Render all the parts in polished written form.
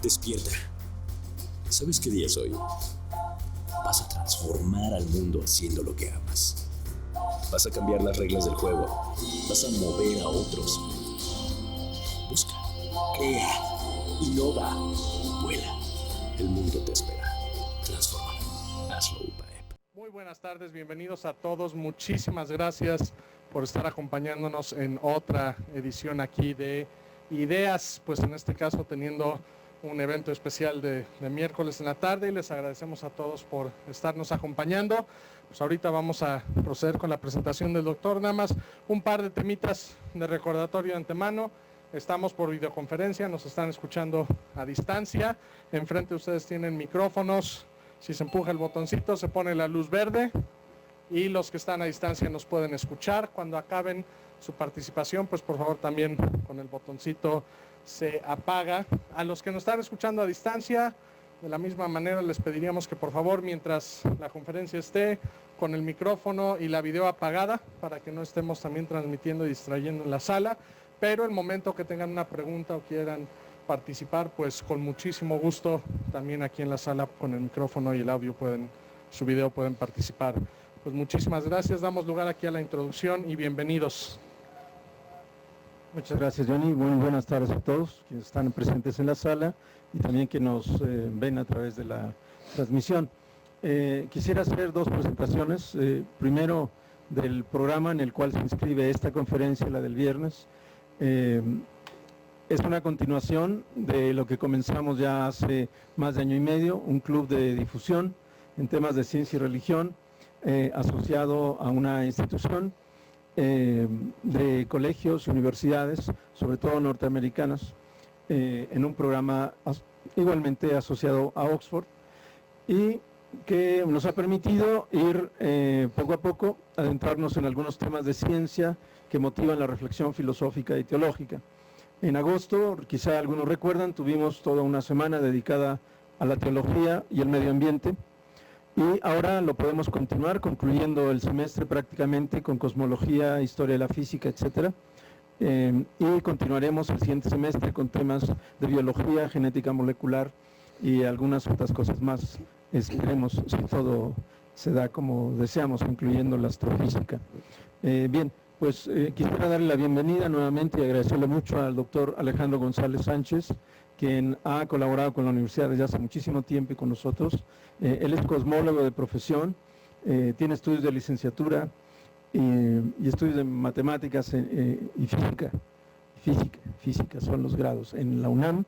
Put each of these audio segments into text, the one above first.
Despierta. ¿Sabes qué día es hoy? Vas a transformar al mundo haciendo lo que amas. Vas a cambiar las reglas del juego. Vas a mover a otros. Busca, crea, innova, vuela. El mundo te espera. Transfórmalo. Hazlo, UPAEP. Muy buenas tardes, bienvenidos a todos. Muchísimas gracias por estar acompañándonos en otra edición aquí de Ideas, pues en este caso teniendo un evento especial de miércoles en la tarde, y les agradecemos a todos por estarnos acompañando. Pues ahorita vamos a proceder con la presentación del doctor. Nada más un par de temitas de recordatorio de antemano. Estamos por videoconferencia, nos están escuchando a distancia. Enfrente de ustedes tienen micrófonos. Si se empuja el botoncito, se pone la luz verde y los que están a distancia nos pueden escuchar. Cuando acaben su participación, pues por favor también con el botoncito se apaga. A los que nos están escuchando a distancia, de la misma manera les pediríamos que por favor, mientras la conferencia esté, con el micrófono y la video apagada, para que no estemos también transmitiendo y distrayendo en la sala, pero el momento que tengan una pregunta o quieran participar, pues con muchísimo gusto también aquí en la sala con el micrófono y el audio su video pueden participar. Pues muchísimas gracias, damos lugar aquí a la introducción y bienvenidos. Muchas gracias, Johnny. Muy buenas tardes a todos quienes están presentes en la sala y también que nos ven a través de la transmisión. Quisiera hacer dos presentaciones. Primero, del programa en el cual se inscribe esta conferencia, la del viernes. Es una continuación de lo que comenzamos ya hace más de año y medio, un club de difusión en temas de ciencia y religión, asociado a una institución de colegios y universidades, sobre todo norteamericanas, en un programa igualmente asociado a Oxford, y que nos ha permitido ir poco a poco adentrarnos en algunos temas de ciencia que motivan la reflexión filosófica y teológica. En agosto, quizá algunos recuerdan, tuvimos toda una semana dedicada a la teología y el medio ambiente, y ahora lo podemos continuar concluyendo el semestre prácticamente con cosmología, historia de la física, etcétera, y continuaremos el siguiente semestre con temas de biología, genética molecular y algunas otras cosas más. Esperemos si todo se da como deseamos, incluyendo la astrofísica. Bien, pues quisiera darle la bienvenida nuevamente y agradecerle mucho al doctor Alejandro González Sánchez, quien ha colaborado con la universidad desde hace muchísimo tiempo y con nosotros. Él es cosmólogo de profesión, tiene estudios de licenciatura y estudios de matemáticas y física son los grados en la UNAM,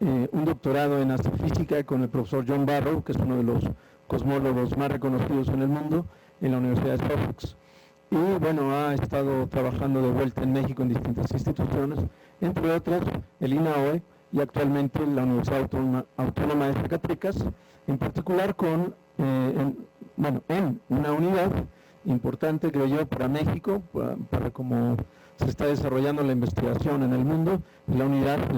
un doctorado en astrofísica con el profesor John Barrow, que es uno de los cosmólogos más reconocidos en el mundo, en la Universidad de Sussex. Y bueno, ha estado trabajando de vuelta en México en distintas instituciones, entre otras el INAOE, y actualmente en la Universidad Autónoma de Zacatecas, en particular en una unidad importante, creo yo, para México, para cómo se está desarrollando la investigación en el mundo, la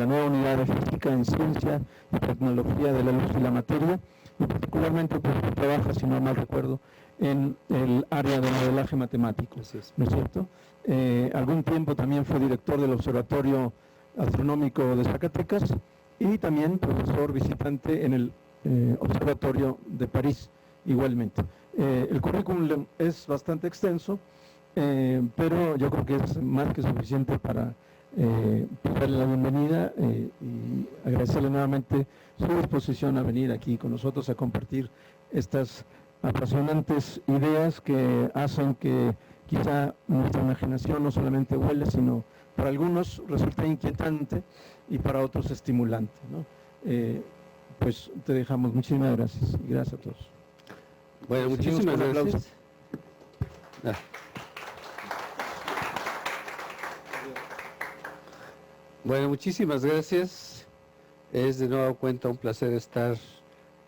nueva unidad de física en ciencia y tecnología de la luz y la materia, y particularmente pues trabaja, si no mal recuerdo, en el área de modelaje matemático, ¿no es cierto? Algún tiempo también fue director del Observatorio Astronómico de Zacatecas y también profesor visitante en el Observatorio de París, igualmente. El currículum es bastante extenso, pero yo creo que es más que suficiente para darle la bienvenida y agradecerle nuevamente su disposición a venir aquí con nosotros a compartir estas apasionantes ideas que hacen que quizá nuestra imaginación no solamente huele, sino para algunos resulta inquietante y para otros estimulante, ¿no? Pues te dejamos. Muchísimas gracias y gracias a todos. Bueno, muchísimas gracias. Bueno, muchísimas gracias. Es de nueva cuenta un placer estar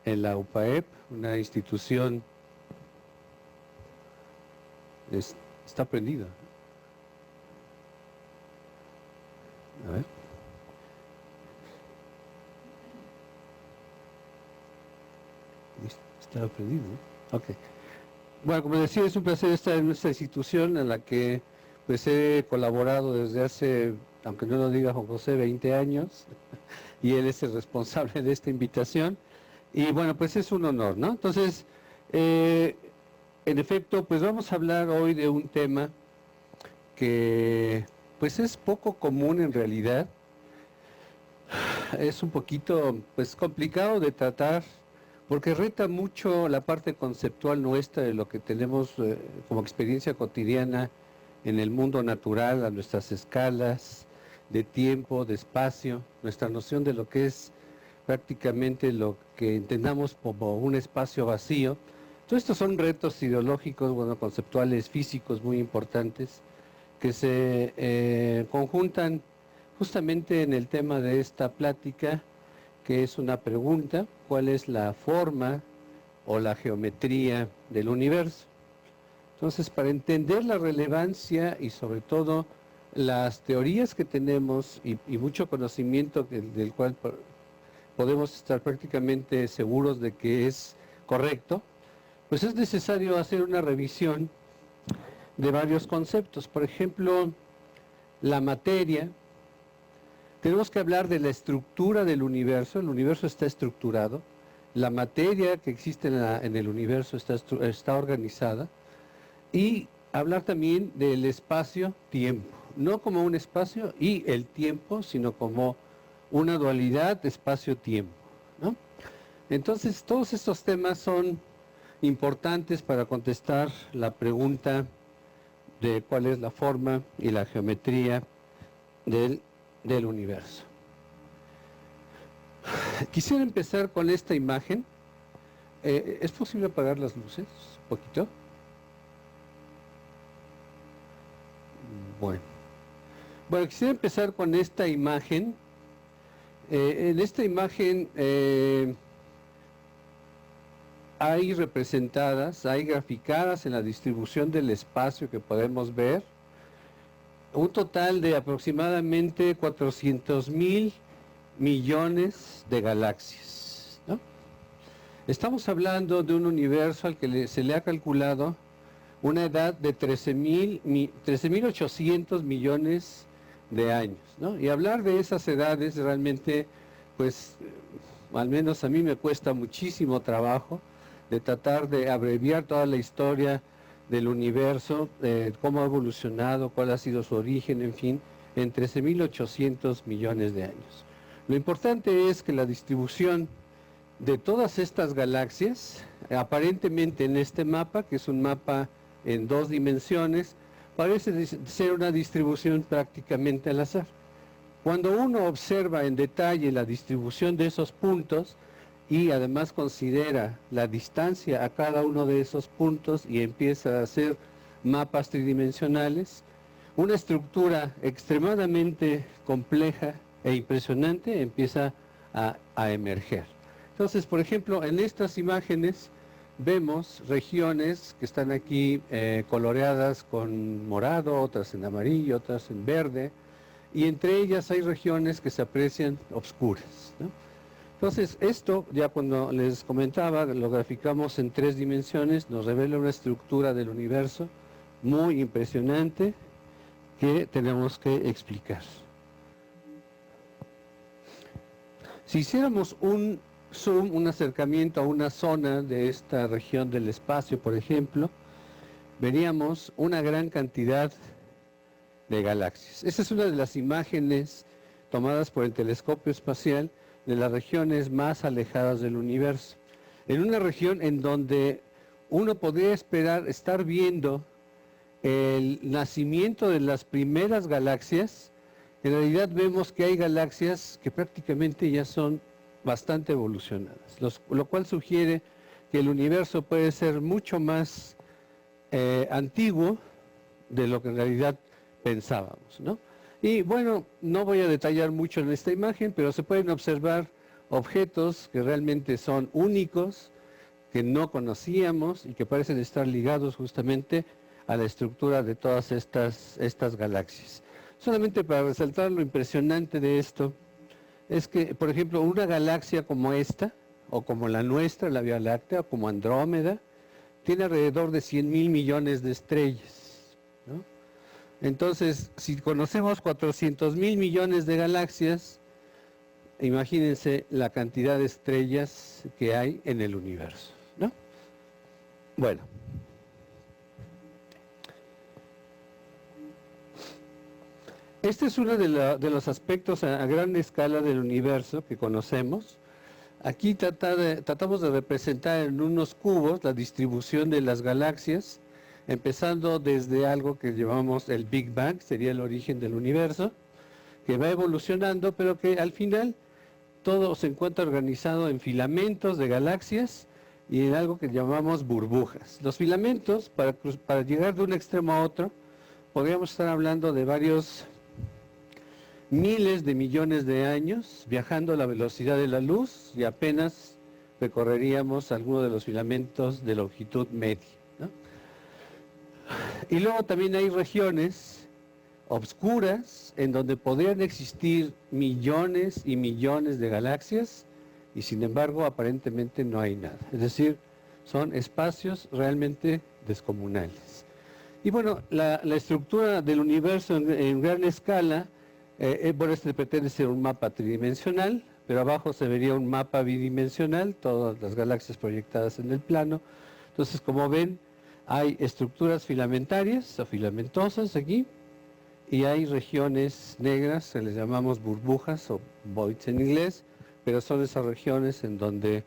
en la UPAEP, una institución. Está prendida. A ver. Está prendido, ¿no? Ok. Bueno, como decía, es un placer estar en nuestra institución en la que pues he colaborado desde hace, aunque no lo diga Juan José, 20 años, y él es el responsable de esta invitación. Y bueno, pues es un honor, ¿no? Entonces, en efecto, pues vamos a hablar hoy de un tema que pues es poco común en realidad. Es un poquito pues complicado de tratar porque reta mucho la parte conceptual nuestra de lo que tenemos como experiencia cotidiana en el mundo natural, a nuestras escalas de tiempo, de espacio, nuestra noción de lo que es prácticamente lo que entendamos como un espacio vacío. Todos estos son retos ideológicos, bueno, conceptuales, físicos muy importantes que se conjuntan justamente en el tema de esta plática, que es una pregunta: ¿cuál es la forma o la geometría del universo? Entonces, para entender la relevancia y sobre todo las teorías que tenemos y mucho conocimiento del cual podemos estar prácticamente seguros de que es correcto, pues es necesario hacer una revisión de varios conceptos. Por ejemplo, la materia. Tenemos que hablar de la estructura del universo. El universo está estructurado. La materia que existe en el universo está organizada. Y hablar también del espacio-tiempo. No como un espacio y el tiempo, sino como una dualidad espacio-tiempo, ¿no? Entonces, todos estos temas son importantes para contestar la pregunta de cuál es la forma y la geometría del universo. Quisiera empezar con esta imagen. ¿Es posible apagar las luces un poquito? Bueno, quisiera empezar con esta imagen. En esta imagen hay representadas, hay graficadas en la distribución del espacio que podemos ver, un total de aproximadamente 400,000 millones de galaxias, ¿no? Estamos hablando de un universo al que se le ha calculado una edad de 13.800 millones de años, ¿no? Y hablar de esas edades realmente, pues, al menos a mí me cuesta muchísimo trabajo de tratar de abreviar toda la historia del universo, cómo ha evolucionado, cuál ha sido su origen, en fin, en 13.800 millones de años. Lo importante es que la distribución de todas estas galaxias, aparentemente en este mapa, que es un mapa en 2 dimensiones, parece ser una distribución prácticamente al azar. Cuando uno observa en detalle la distribución de esos puntos y además considera la distancia a cada uno de esos puntos y empieza a hacer mapas tridimensionales, una estructura extremadamente compleja e impresionante empieza a emerger. Entonces, por ejemplo, en estas imágenes vemos regiones que están aquí coloreadas con morado, otras en amarillo, otras en verde, y entre ellas hay regiones que se aprecian oscuras, ¿no? Entonces, esto, ya cuando les comentaba, lo graficamos en 3 dimensiones, nos revela una estructura del universo muy impresionante que tenemos que explicar. Si hiciéramos un zoom, un acercamiento a una zona de esta región del espacio, por ejemplo, veríamos una gran cantidad de galaxias. Esa es una de las imágenes tomadas por el telescopio espacial de las regiones más alejadas del universo. En una región en donde uno podría esperar estar viendo el nacimiento de las primeras galaxias, en realidad vemos que hay galaxias que prácticamente ya son bastante evolucionadas, lo cual sugiere que el universo puede ser mucho más antiguo de lo que en realidad pensábamos, ¿no? Y bueno, no voy a detallar mucho en esta imagen, pero se pueden observar objetos que realmente son únicos, que no conocíamos y que parecen estar ligados justamente a la estructura de todas estas galaxias. Solamente para resaltar lo impresionante de esto, es que, por ejemplo, una galaxia como esta, o como la nuestra, la Vía Láctea, o como Andrómeda, tiene alrededor de 100,000 millones de estrellas, ¿no? Entonces, si conocemos 400,000 millones de galaxias, imagínense la cantidad de estrellas que hay en el universo, ¿no? Bueno. Este es uno de los aspectos a gran escala del universo que conocemos. Aquí tratamos de representar en unos cubos la distribución de las galaxias, empezando desde algo que llamamos el Big Bang, sería el origen del universo, que va evolucionando, pero que al final todo se encuentra organizado en filamentos de galaxias y en algo que llamamos burbujas. Los filamentos, para llegar de un extremo a otro, podríamos estar hablando de varios miles de millones de años viajando a la velocidad de la luz y apenas recorreríamos alguno de los filamentos de longitud media, ¿no? Y luego también hay regiones obscuras en donde podrían existir millones y millones de galaxias y sin embargo aparentemente no hay nada. Es decir, son espacios realmente descomunales. Y bueno, la estructura del universo en gran escala, bueno, este pretende ser un mapa tridimensional, pero abajo se vería un mapa bidimensional, todas las galaxias proyectadas en el plano. Entonces, como ven, hay estructuras filamentarias o filamentosas aquí, y hay regiones negras, que les llamamos burbujas o voids en inglés, pero son esas regiones en donde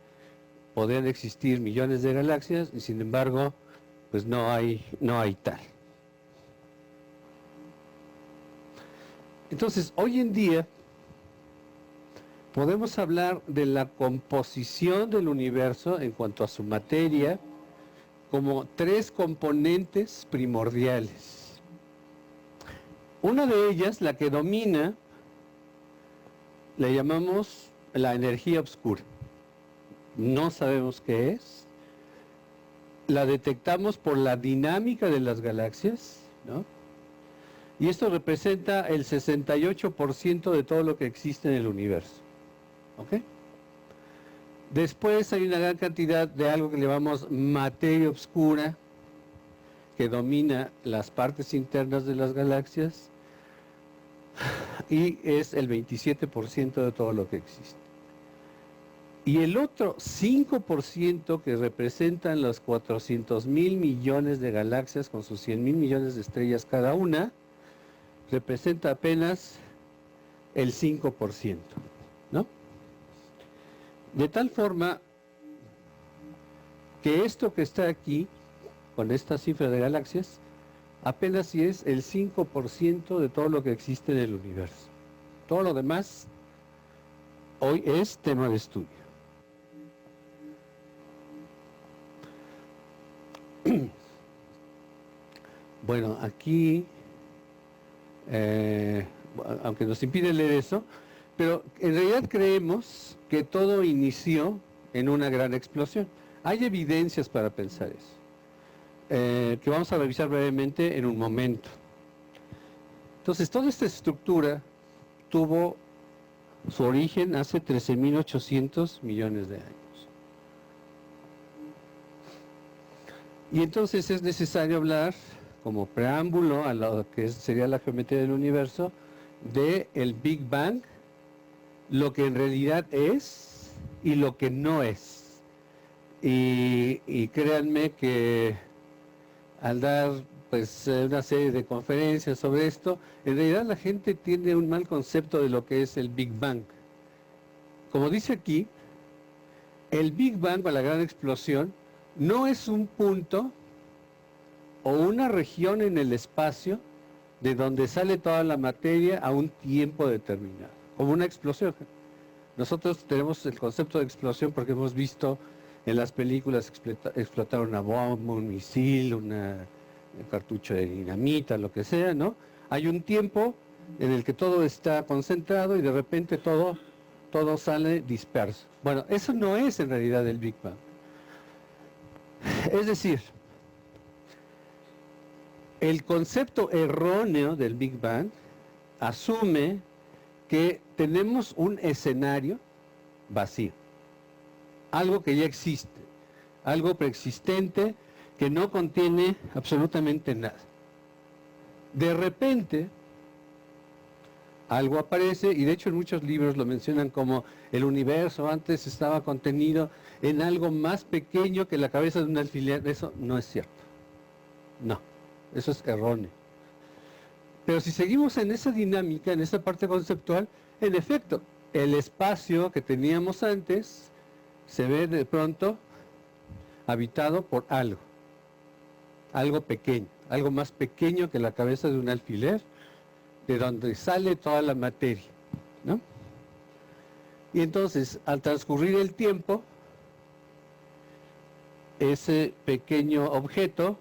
podrían existir millones de galaxias y sin embargo, pues no hay tal. Entonces, hoy en día podemos hablar de la composición del universo en cuanto a su materia como 3 componentes primordiales. Una de ellas, la que domina, le llamamos la energía oscura. No sabemos qué es. La detectamos por la dinámica de las galaxias, ¿no? Y esto representa el 68% de todo lo que existe en el universo. ¿Ok? Después hay una gran cantidad de algo que le llamamos materia oscura, que domina las partes internas de las galaxias, y es el 27% de todo lo que existe. Y el otro 5% que representan los 400,000 millones de galaxias con sus 100,000 millones de estrellas cada una, representa apenas el 5%, ¿no? De tal forma que esto que está aquí, con esta cifra de galaxias, apenas si es el 5% de todo lo que existe en el universo. Todo lo demás hoy es tema de estudio. Bueno, aquí, aunque nos impide leer eso, pero en realidad creemos que todo inició en una gran explosión. Hay evidencias para pensar eso, que vamos a revisar brevemente en un momento. Entonces, toda esta estructura tuvo su origen hace 13,800 millones de años. Y entonces es necesario hablar, como preámbulo a lo que sería la geometría del universo, de el Big Bang, lo que en realidad es y lo que no es. Y créanme que al dar pues una serie de conferencias sobre esto, en realidad la gente tiene un mal concepto de lo que es el Big Bang. Como dice aquí, el Big Bang o la gran explosión no es un punto o una región en el espacio de donde sale toda la materia a un tiempo determinado, como una explosión. Nosotros tenemos el concepto de explosión porque hemos visto en las películas explotar una bomba, un misil, un cartucho de dinamita, lo que sea, ¿no? Hay un tiempo en el que todo está concentrado y de repente todo sale disperso. Bueno, eso no es en realidad el Big Bang. Es decir, el concepto erróneo del Big Bang asume que tenemos un escenario vacío, algo que ya existe, algo preexistente que no contiene absolutamente nada. De repente, algo aparece, y de hecho en muchos libros lo mencionan como el universo antes estaba contenido en algo más pequeño que la cabeza de un alfiler. Eso no es cierto. No, eso es erróneo. Pero si seguimos en esa dinámica, en esa parte conceptual, en efecto, el espacio que teníamos antes se ve de pronto habitado por algo pequeño, algo más pequeño que la cabeza de un alfiler, de donde sale toda la materia, ¿no? Y entonces, al transcurrir el tiempo, ese pequeño objeto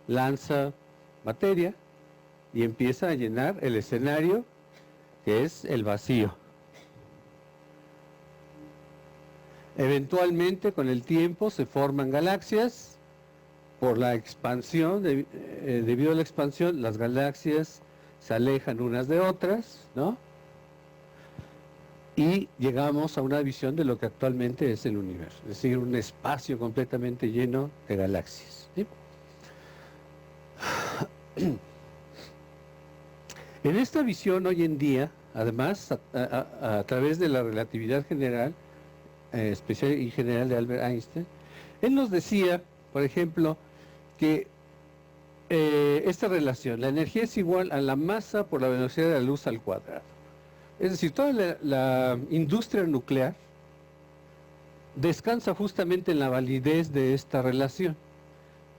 lanza materia y empieza a llenar el escenario, que es el vacío. Eventualmente, con el tiempo, se forman galaxias. Por la expansión, debido a la expansión, las galaxias se alejan unas de otras, ¿no? Y llegamos a una visión de lo que actualmente es el universo, es decir, un espacio completamente lleno de galaxias, ¿sí? En esta visión hoy en día, además, a través de la relatividad general, especial y general de Albert Einstein, él nos decía, por ejemplo, que esta relación, la energía es igual a la masa por la velocidad de la luz al cuadrado. Es decir, toda la industria nuclear descansa justamente en la validez de esta relación.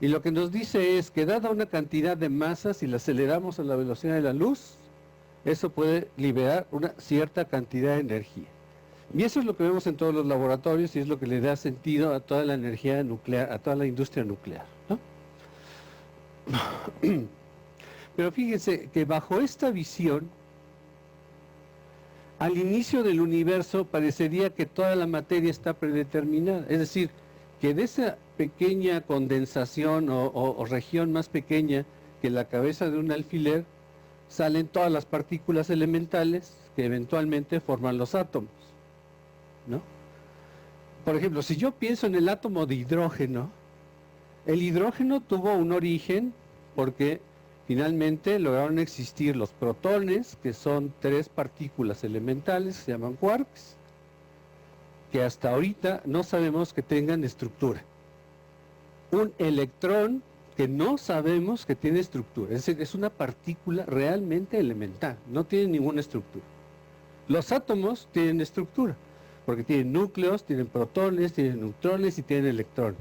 Y lo que nos dice es que dada una cantidad de masa, si la aceleramos a la velocidad de la luz, eso puede liberar una cierta cantidad de energía. Y eso es lo que vemos en todos los laboratorios y es lo que le da sentido a toda la energía nuclear, a toda la industria nuclear, ¿no? Pero fíjense que bajo esta visión, al inicio del universo parecería que toda la materia está predeterminada. Es decir, que de esa pequeña condensación o región más pequeña que la cabeza de un alfiler, salen todas las partículas elementales que eventualmente forman los átomos, ¿no? Por ejemplo, si yo pienso en el átomo de hidrógeno, el hidrógeno tuvo un origen porque finalmente lograron existir los protones, que son 3 partículas elementales, se llaman quarks, que hasta ahorita no sabemos que tengan estructura. Un electrón que no sabemos que tiene estructura, es decir, es una partícula realmente elemental, no tiene ninguna estructura. Los átomos tienen estructura, porque tienen núcleos, tienen protones, tienen neutrones y tienen electrones.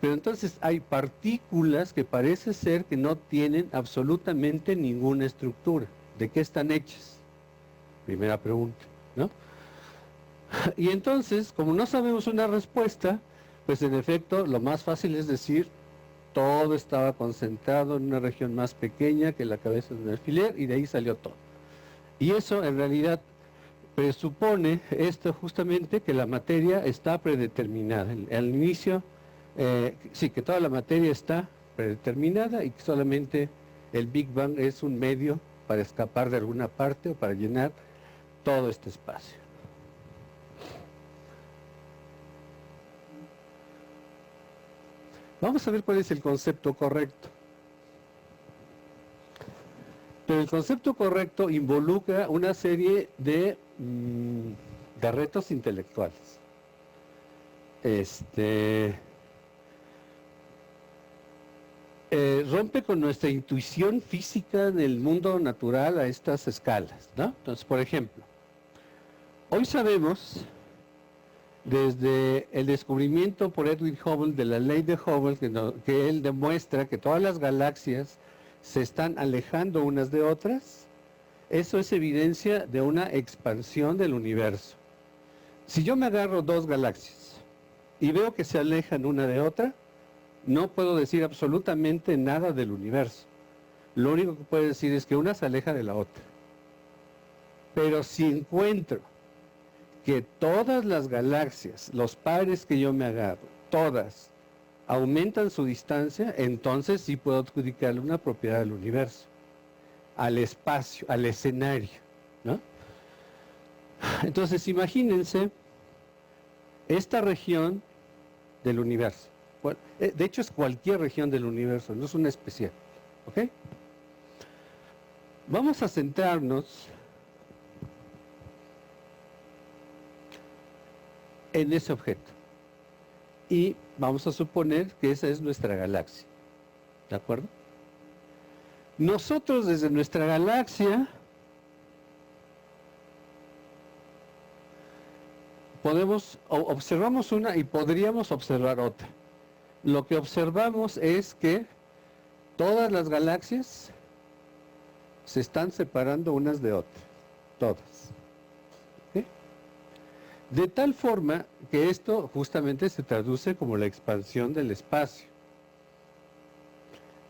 Pero entonces hay partículas que parece ser que no tienen absolutamente ninguna estructura. ¿De qué están hechas? Primera pregunta, ¿no? Y entonces, como no sabemos una respuesta, pues en efecto lo más fácil es decir, todo estaba concentrado en una región más pequeña que la cabeza de un alfiler y de ahí salió todo. Y eso en realidad presupone esto justamente, que la materia está predeterminada. Al inicio, sí, que toda la materia está predeterminada y que solamente el Big Bang es un medio para escapar de alguna parte o para llenar todo este espacio. Vamos a ver cuál es el concepto correcto. Pero el concepto correcto involucra una serie de retos intelectuales. Rompe con nuestra intuición física en el mundo natural a estas escalas, ¿no? Entonces, por ejemplo, hoy sabemos, desde el descubrimiento por Edwin Hubble de la ley de Hubble, que él demuestra que todas las galaxias se están alejando unas de otras, eso es evidencia de una expansión del universo. Si yo me agarro 2 galaxias y veo que se alejan una de otra, no puedo decir absolutamente nada del universo. Lo único que puedo decir es que una se aleja de la otra. Pero si encuentro que todas las galaxias, los pares que yo me agarro, todas aumentan su distancia, entonces sí puedo adjudicarle una propiedad al universo, al espacio, al escenario, ¿no? Entonces imagínense esta región del universo. Bueno, de hecho es cualquier región del universo, no es una especial, ¿ok? Vamos a centrarnos en ese objeto y vamos a suponer que esa es nuestra galaxia, ¿de acuerdo? Nosotros desde nuestra galaxia observamos una y podríamos observar otra. Lo que observamos es que todas las galaxias se están separando unas de otras, todas. ¿Sí? De tal forma que esto justamente se traduce como la expansión del espacio.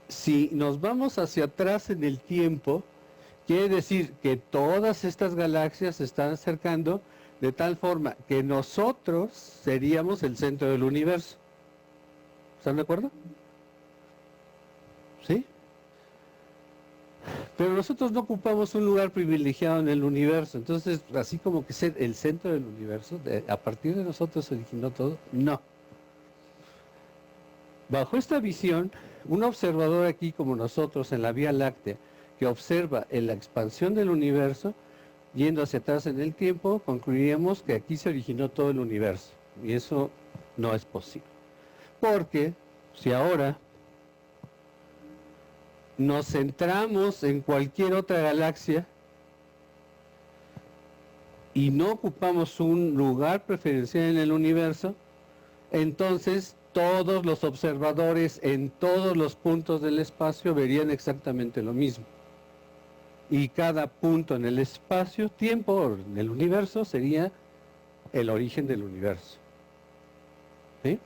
Si nos vamos hacia atrás en el tiempo, quiere decir que todas estas galaxias se están acercando de tal forma que nosotros seríamos el centro del universo. ¿Están de acuerdo? ¿Sí? Pero nosotros no ocupamos un lugar privilegiado en el universo, entonces así como que ser el centro del universo, a partir de nosotros se originó todo, no. Bajo esta visión, un observador aquí como nosotros en la Vía Láctea, que observa en la expansión del universo, yendo hacia atrás en el tiempo, concluiríamos que aquí se originó todo el universo, y eso no es posible. Porque si ahora nos centramos en cualquier otra galaxia y no ocupamos un lugar preferencial en el universo, entonces todos los observadores en todos los puntos del espacio verían exactamente lo mismo. Y cada punto en el espacio-tiempo, en el universo, sería el origen del universo. ¿Sí?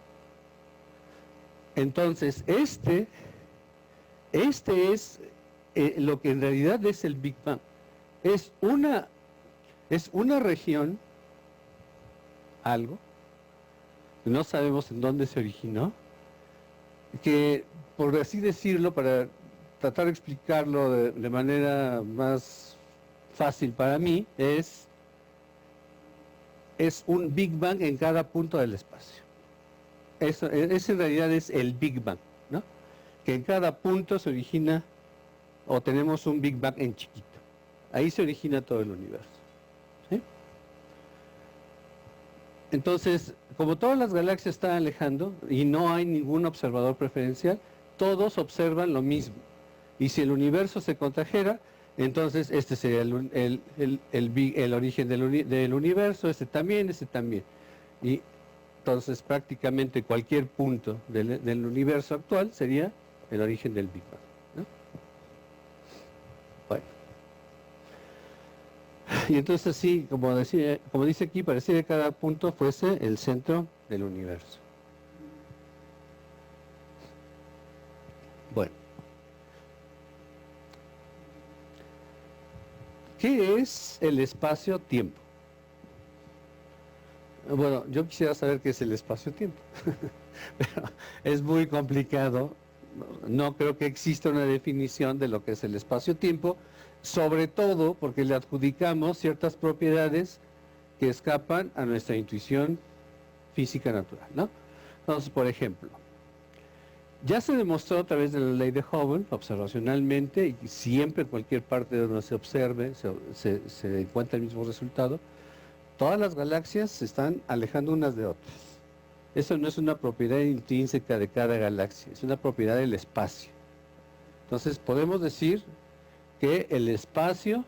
Entonces, este es lo que en realidad es el Big Bang. Es una región, algo, no sabemos en dónde se originó, que, por así decirlo, para tratar de explicarlo de manera más fácil para mí, es un Big Bang en cada punto del espacio. Eso en realidad es el Big Bang, ¿no? Que en cada punto se origina, o tenemos un Big Bang en chiquito. Ahí se origina todo el universo. ¿Sí? Entonces, como todas las galaxias están alejando y no hay ningún observador preferencial, todos observan lo mismo. Y si el universo se contrajera, entonces este sería el origen del universo, este también. Y entonces prácticamente cualquier punto del universo actual sería el origen del Big Bang, ¿no? Bueno. Y entonces sí, como dice aquí, parece que cada punto fuese el centro del universo. Bueno. ¿Qué es el espacio-tiempo? Bueno, yo quisiera saber qué es el espacio-tiempo, pero es muy complicado. No creo que exista una definición de lo que es el espacio-tiempo, sobre todo porque le adjudicamos ciertas propiedades que escapan a nuestra intuición física natural, ¿no? Entonces, por ejemplo, ya se demostró a través de la ley de Hubble, observacionalmente, y siempre en cualquier parte donde se observe, se encuentra el mismo resultado, todas las galaxias se están alejando unas de otras. Eso no es una propiedad intrínseca de cada galaxia, es una propiedad del espacio. Entonces podemos decir que el espacio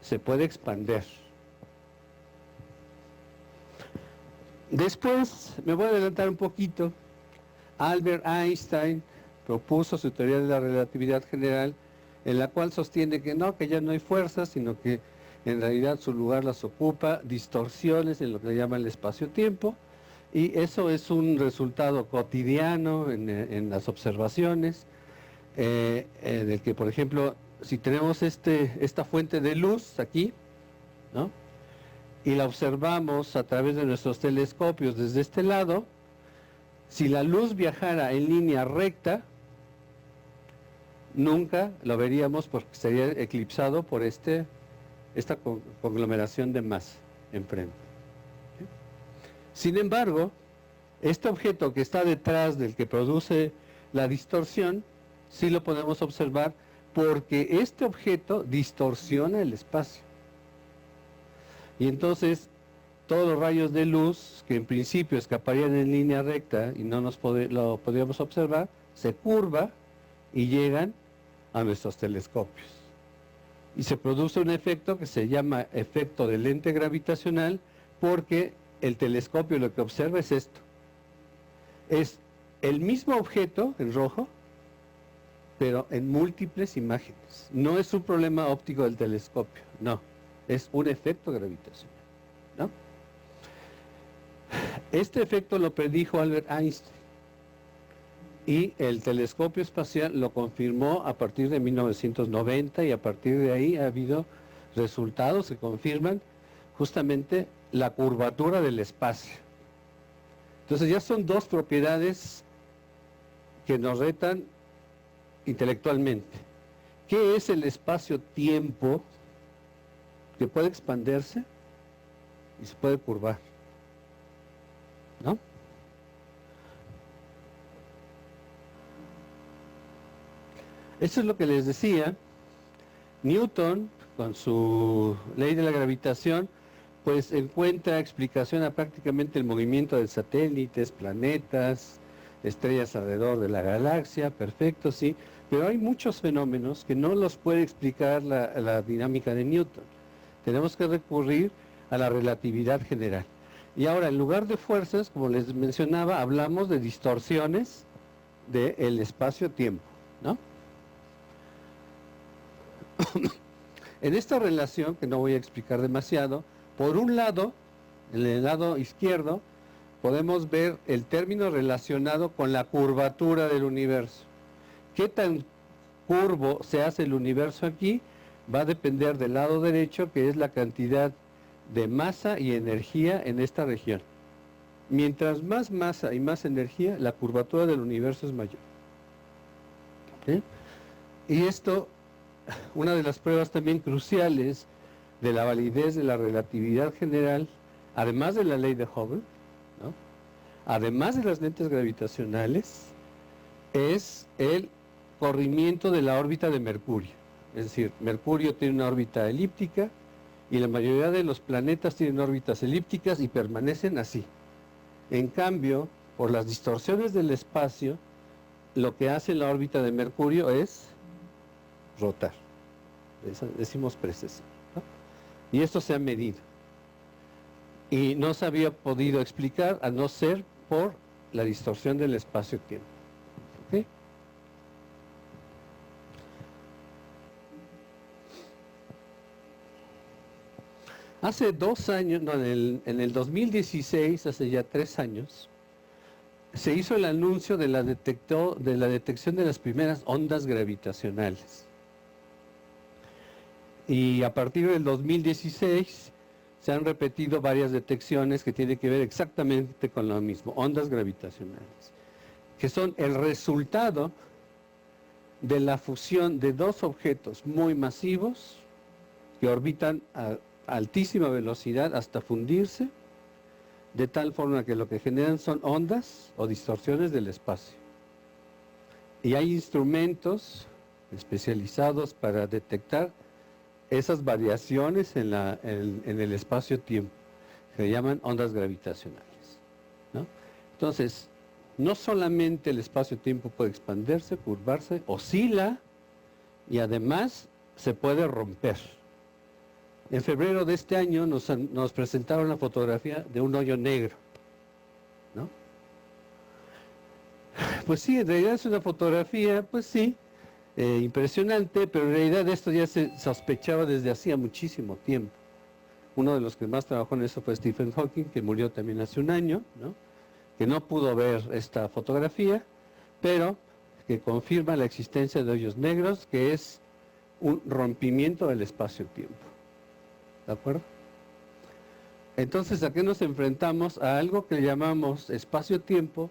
se puede expandir. Después, me voy a adelantar un poquito. Albert Einstein propuso su teoría de la relatividad general, en la cual sostiene que ya no hay fuerzas, sino que en realidad su lugar las ocupa distorsiones en lo que llama el espacio-tiempo, y eso es un resultado cotidiano en las observaciones, del que, por ejemplo, si tenemos esta fuente de luz aquí, ¿no? Y la observamos a través de nuestros telescopios desde este lado, si la luz viajara en línea recta, nunca lo veríamos porque sería eclipsado por esta conglomeración de masa enfrente. ¿Sí? Sin embargo, este objeto que está detrás del que produce la distorsión, sí lo podemos observar porque este objeto distorsiona el espacio. Y entonces todos los rayos de luz que en principio escaparían en línea recta y no lo podríamos observar, se curva y llegan a nuestros telescopios. Y se produce un efecto que se llama efecto de lente gravitacional, porque el telescopio lo que observa es esto. Es el mismo objeto en rojo, pero en múltiples imágenes. No es un problema óptico del telescopio, no, es un efecto gravitacional, ¿no? Este efecto lo predijo Albert Einstein y el telescopio espacial lo confirmó a partir de 1990, y a partir de ahí ha habido resultados que confirman justamente la curvatura del espacio. Entonces ya son dos propiedades que nos retan intelectualmente. ¿Qué es el espacio-tiempo que puede expandirse y se puede curvar? ¿No? Eso es lo que les decía. Newton, con su ley de la gravitación, pues encuentra explicación a prácticamente el movimiento de satélites, planetas, estrellas alrededor de la galaxia, perfecto, sí, pero hay muchos fenómenos que no los puede explicar la dinámica de Newton. Tenemos que recurrir a la relatividad general. Y ahora, en lugar de fuerzas, como les mencionaba, hablamos de distorsiones del espacio-tiempo, ¿no? En esta relación, que no voy a explicar demasiado, por un lado, en el lado izquierdo, podemos ver el término relacionado con la curvatura del universo. ¿Qué tan curvo se hace el universo aquí? Va a depender del lado derecho, que es la cantidad de masa y energía en esta región. Mientras más masa y más energía, la curvatura del universo es mayor. ¿Sí? Y esto, una de las pruebas también cruciales de la validez de la relatividad general, además de la ley de Hubble, ¿no?, además de las lentes gravitacionales, es el corrimiento de la órbita de Mercurio. Es decir, Mercurio tiene una órbita elíptica y la mayoría de los planetas tienen órbitas elípticas y permanecen así. En cambio, por las distorsiones del espacio, lo que hace la órbita de Mercurio es rotar. Decimos precesión, ¿no? Y esto se ha medido. Y no se había podido explicar a no ser por la distorsión del espacio-tiempo. ¿Okay? Hace 2 años, no, en el 2016, hace ya 3 años, se hizo el anuncio de la detección de las primeras ondas gravitacionales. Y a partir del 2016 se han repetido varias detecciones que tienen que ver exactamente con lo mismo, ondas gravitacionales, que son el resultado de la fusión de dos objetos muy masivos que orbitan a altísima velocidad hasta fundirse, de tal forma que lo que generan son ondas o distorsiones del espacio. Y hay instrumentos especializados para detectar esas variaciones en el espacio-tiempo, que se llaman ondas gravitacionales, ¿no? Entonces, no solamente el espacio-tiempo puede expandirse, curvarse, oscila, y además se puede romper. En febrero de este año nos presentaron la fotografía de un hoyo negro, ¿no? Pues sí, en realidad es una fotografía, pues sí, impresionante, pero en realidad esto ya se sospechaba desde hacía muchísimo tiempo. Uno de los que más trabajó en eso fue Stephen Hawking, que murió también hace un año, ¿no?, que no pudo ver esta fotografía, pero que confirma la existencia de hoyos negros, que es un rompimiento del espacio-tiempo. ¿De acuerdo? Entonces, ¿a qué nos enfrentamos? A algo que llamamos espacio-tiempo,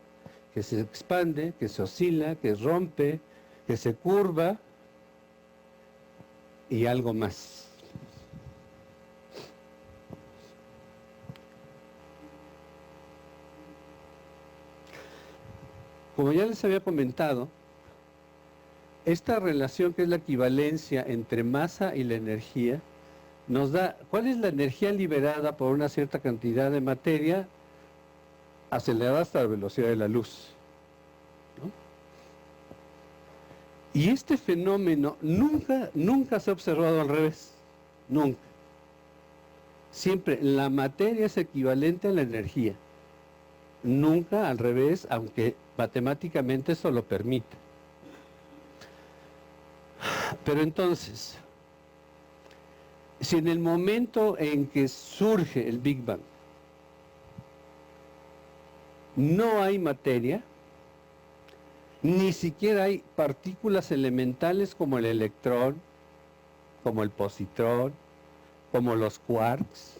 que se expande, que se oscila, que rompe, que se curva, y algo más. Como ya les había comentado, esta relación que es la equivalencia entre masa y la energía, nos da cuál es la energía liberada por una cierta cantidad de materia acelerada hasta la velocidad de la luz, ¿no? Y este fenómeno nunca se ha observado al revés, nunca. Siempre la materia es equivalente a la energía, nunca al revés, aunque matemáticamente eso lo permite. Pero entonces, si en el momento en que surge el Big Bang no hay materia, ni siquiera hay partículas elementales como el electrón, como el positrón, como los quarks,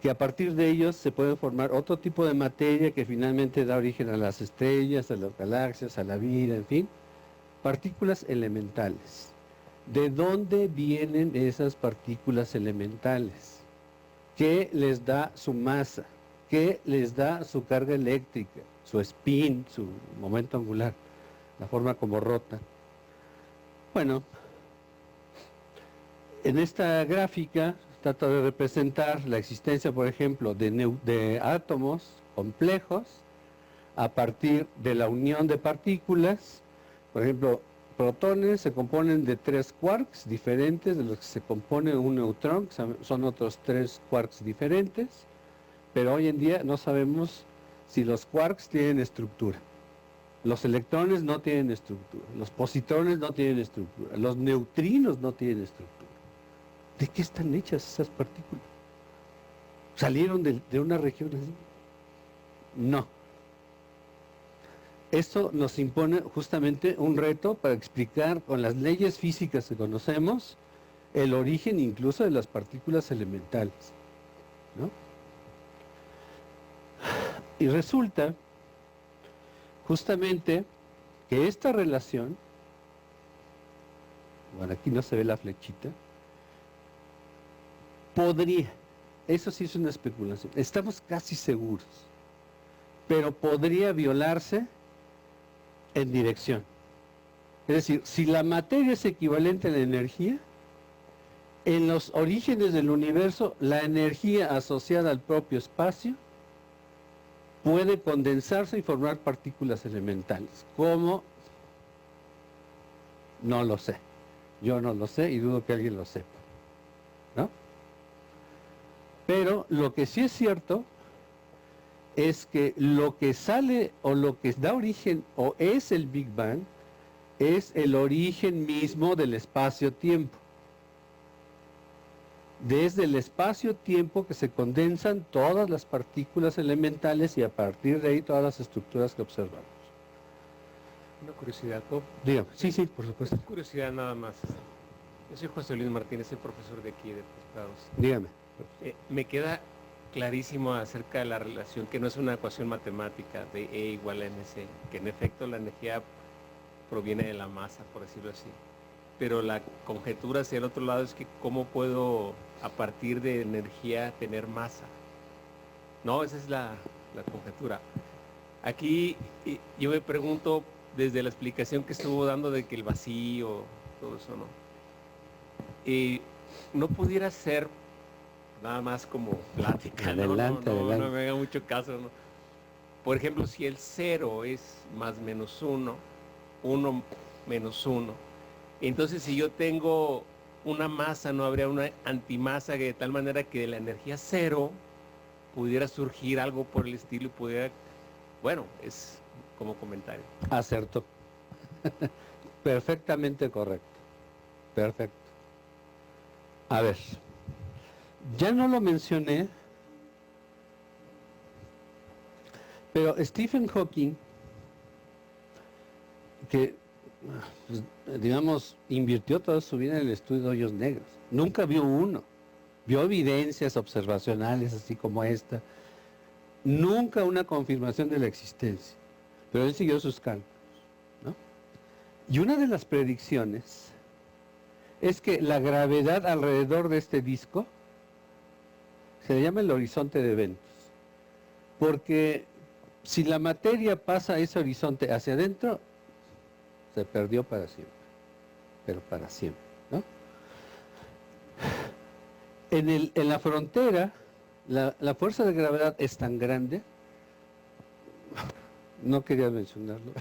que a partir de ellos se puede formar otro tipo de materia que finalmente da origen a las estrellas, a las galaxias, a la vida, en fin, partículas elementales. ¿De dónde vienen esas partículas elementales? ¿Qué les da su masa? ¿Qué les da su carga eléctrica, su spin, su momento angular, la forma como rotan? Bueno, en esta gráfica trato de representar la existencia, por ejemplo, de átomos complejos a partir de la unión de partículas. Por ejemplo, protones se componen de 3 quarks diferentes de los que se compone un neutrón, que son otros 3 quarks diferentes, pero hoy en día no sabemos si los quarks tienen estructura. Los electrones no tienen estructura, los positrones no tienen estructura, los neutrinos no tienen estructura. ¿De qué están hechas esas partículas? ¿Salieron de una región así? No. Esto nos impone justamente un reto para explicar con las leyes físicas que conocemos el origen incluso de las partículas elementales, ¿no? Y resulta justamente que esta relación, bueno, aquí no se ve la flechita, podría, eso sí es una especulación, estamos casi seguros, pero podría violarse en dirección. Es decir, si la materia es equivalente a la energía, en los orígenes del universo, la energía asociada al propio espacio puede condensarse y formar partículas elementales. ¿Cómo? No lo sé. Yo no lo sé y dudo que alguien lo sepa, ¿no? Pero lo que sí es cierto es que lo que sale o lo que da origen o es el Big Bang es el origen mismo del espacio-tiempo. Desde el espacio-tiempo que se condensan todas las partículas elementales y a partir de ahí todas las estructuras que observamos. Una curiosidad, ¿no? Dígame. Sí, por supuesto. Curiosidad nada más. Yo soy José Luis Martínez, soy profesor de aquí de Pescados. Dígame. Me queda clarísimo acerca de la relación, que no es una ecuación matemática de E igual a mc, que en efecto la energía proviene de la masa, por decirlo así. Pero la conjetura hacia el otro lado es que cómo puedo a partir de energía tener masa. No, esa es la conjetura. Aquí yo me pregunto, desde la explicación que estuvo dando de que el vacío, todo eso, ¿no? No pudiera ser nada más como plática, adelante. No me haga mucho caso, ¿no? Por ejemplo, si el 0 es más menos 1, 1 menos 1, entonces si yo tengo una masa, no habría una antimasa, que de tal manera que de la energía 0 pudiera surgir algo por el estilo y pudiera, bueno, es como comentario. Acertó. Perfectamente correcto. Perfecto. A ver, ya no lo mencioné, pero Stephen Hawking, que pues, digamos, invirtió toda su vida en el estudio de hoyos negros. Nunca vio uno. Vio evidencias observacionales así como esta. Nunca una confirmación de la existencia. Pero él siguió sus cálculos, ¿no? Y una de las predicciones es que la gravedad alrededor de este disco se le llama el horizonte de eventos. Porque si la materia pasa ese horizonte hacia adentro, se perdió para siempre, pero para siempre, ¿no? En la frontera, la fuerza de gravedad es tan grande, no quería mencionarlo,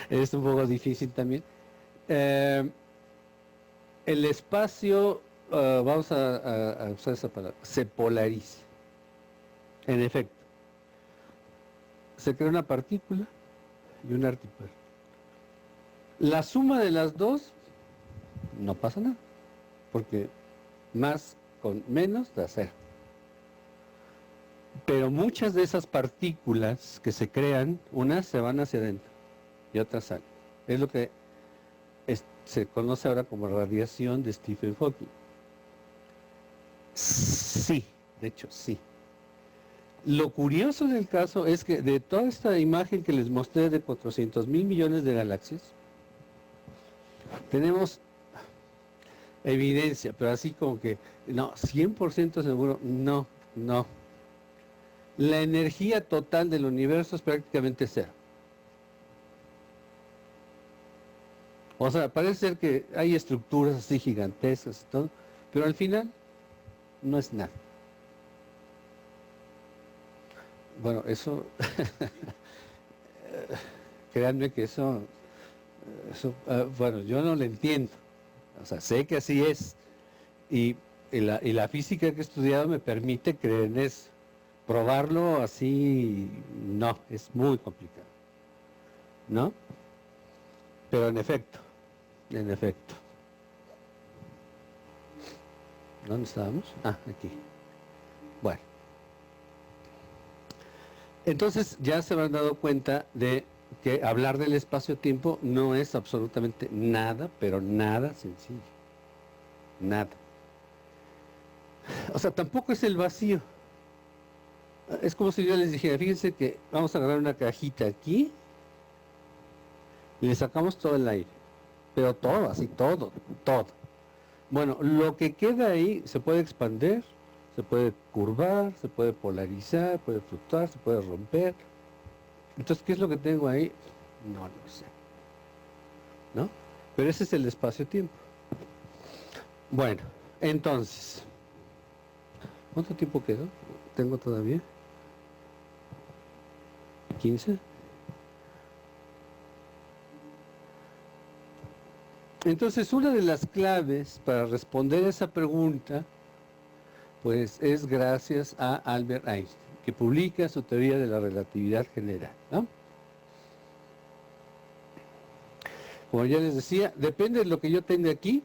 es un poco difícil también. El espacio, vamos a usar esa palabra, se polariza. En efecto, se crea una partícula y un antipartícula. La suma de las dos, no pasa nada, porque más con menos da cero. Pero muchas de esas partículas que se crean, unas se van hacia adentro y otras salen. Es lo que se conoce ahora como radiación de Stephen Hawking. Sí, de hecho sí. Lo curioso del caso es que de toda esta imagen que les mostré de 400,000 millones de galaxias, tenemos evidencia, pero así como que, no, 100% seguro, no. La energía total del universo es prácticamente cero. O sea, parece ser que hay estructuras así gigantescas y todo, pero al final no es nada. Bueno, eso, créanme que eso, bueno, yo no lo entiendo. O sea, sé que así es. Y la física que he estudiado me permite creer en eso. Probarlo así, no, es muy complicado. ¿No? Pero en efecto. ¿Dónde estábamos? Ah, aquí. Bueno. Entonces ya se habrán dado cuenta de que hablar del espacio-tiempo no es absolutamente nada, pero nada sencillo. Nada. O sea, tampoco es el vacío. Es como si yo les dijera, fíjense que vamos a agarrar una cajita aquí y le sacamos todo el aire. Pero todo, así, todo. Bueno, lo que queda ahí se puede expandir, se puede curvar, se puede polarizar, puede fluctuar, se puede romper. Entonces, ¿qué es lo que tengo ahí? No lo sé. ¿No? Pero ese es el espacio-tiempo. Bueno, entonces, ¿cuánto tiempo quedó? ¿Tengo todavía? ¿15? Entonces, una de las claves para responder esa pregunta, pues es gracias a Albert Einstein, que publica su teoría de la relatividad general, ¿no? Como ya les decía, depende de lo que yo tenga aquí,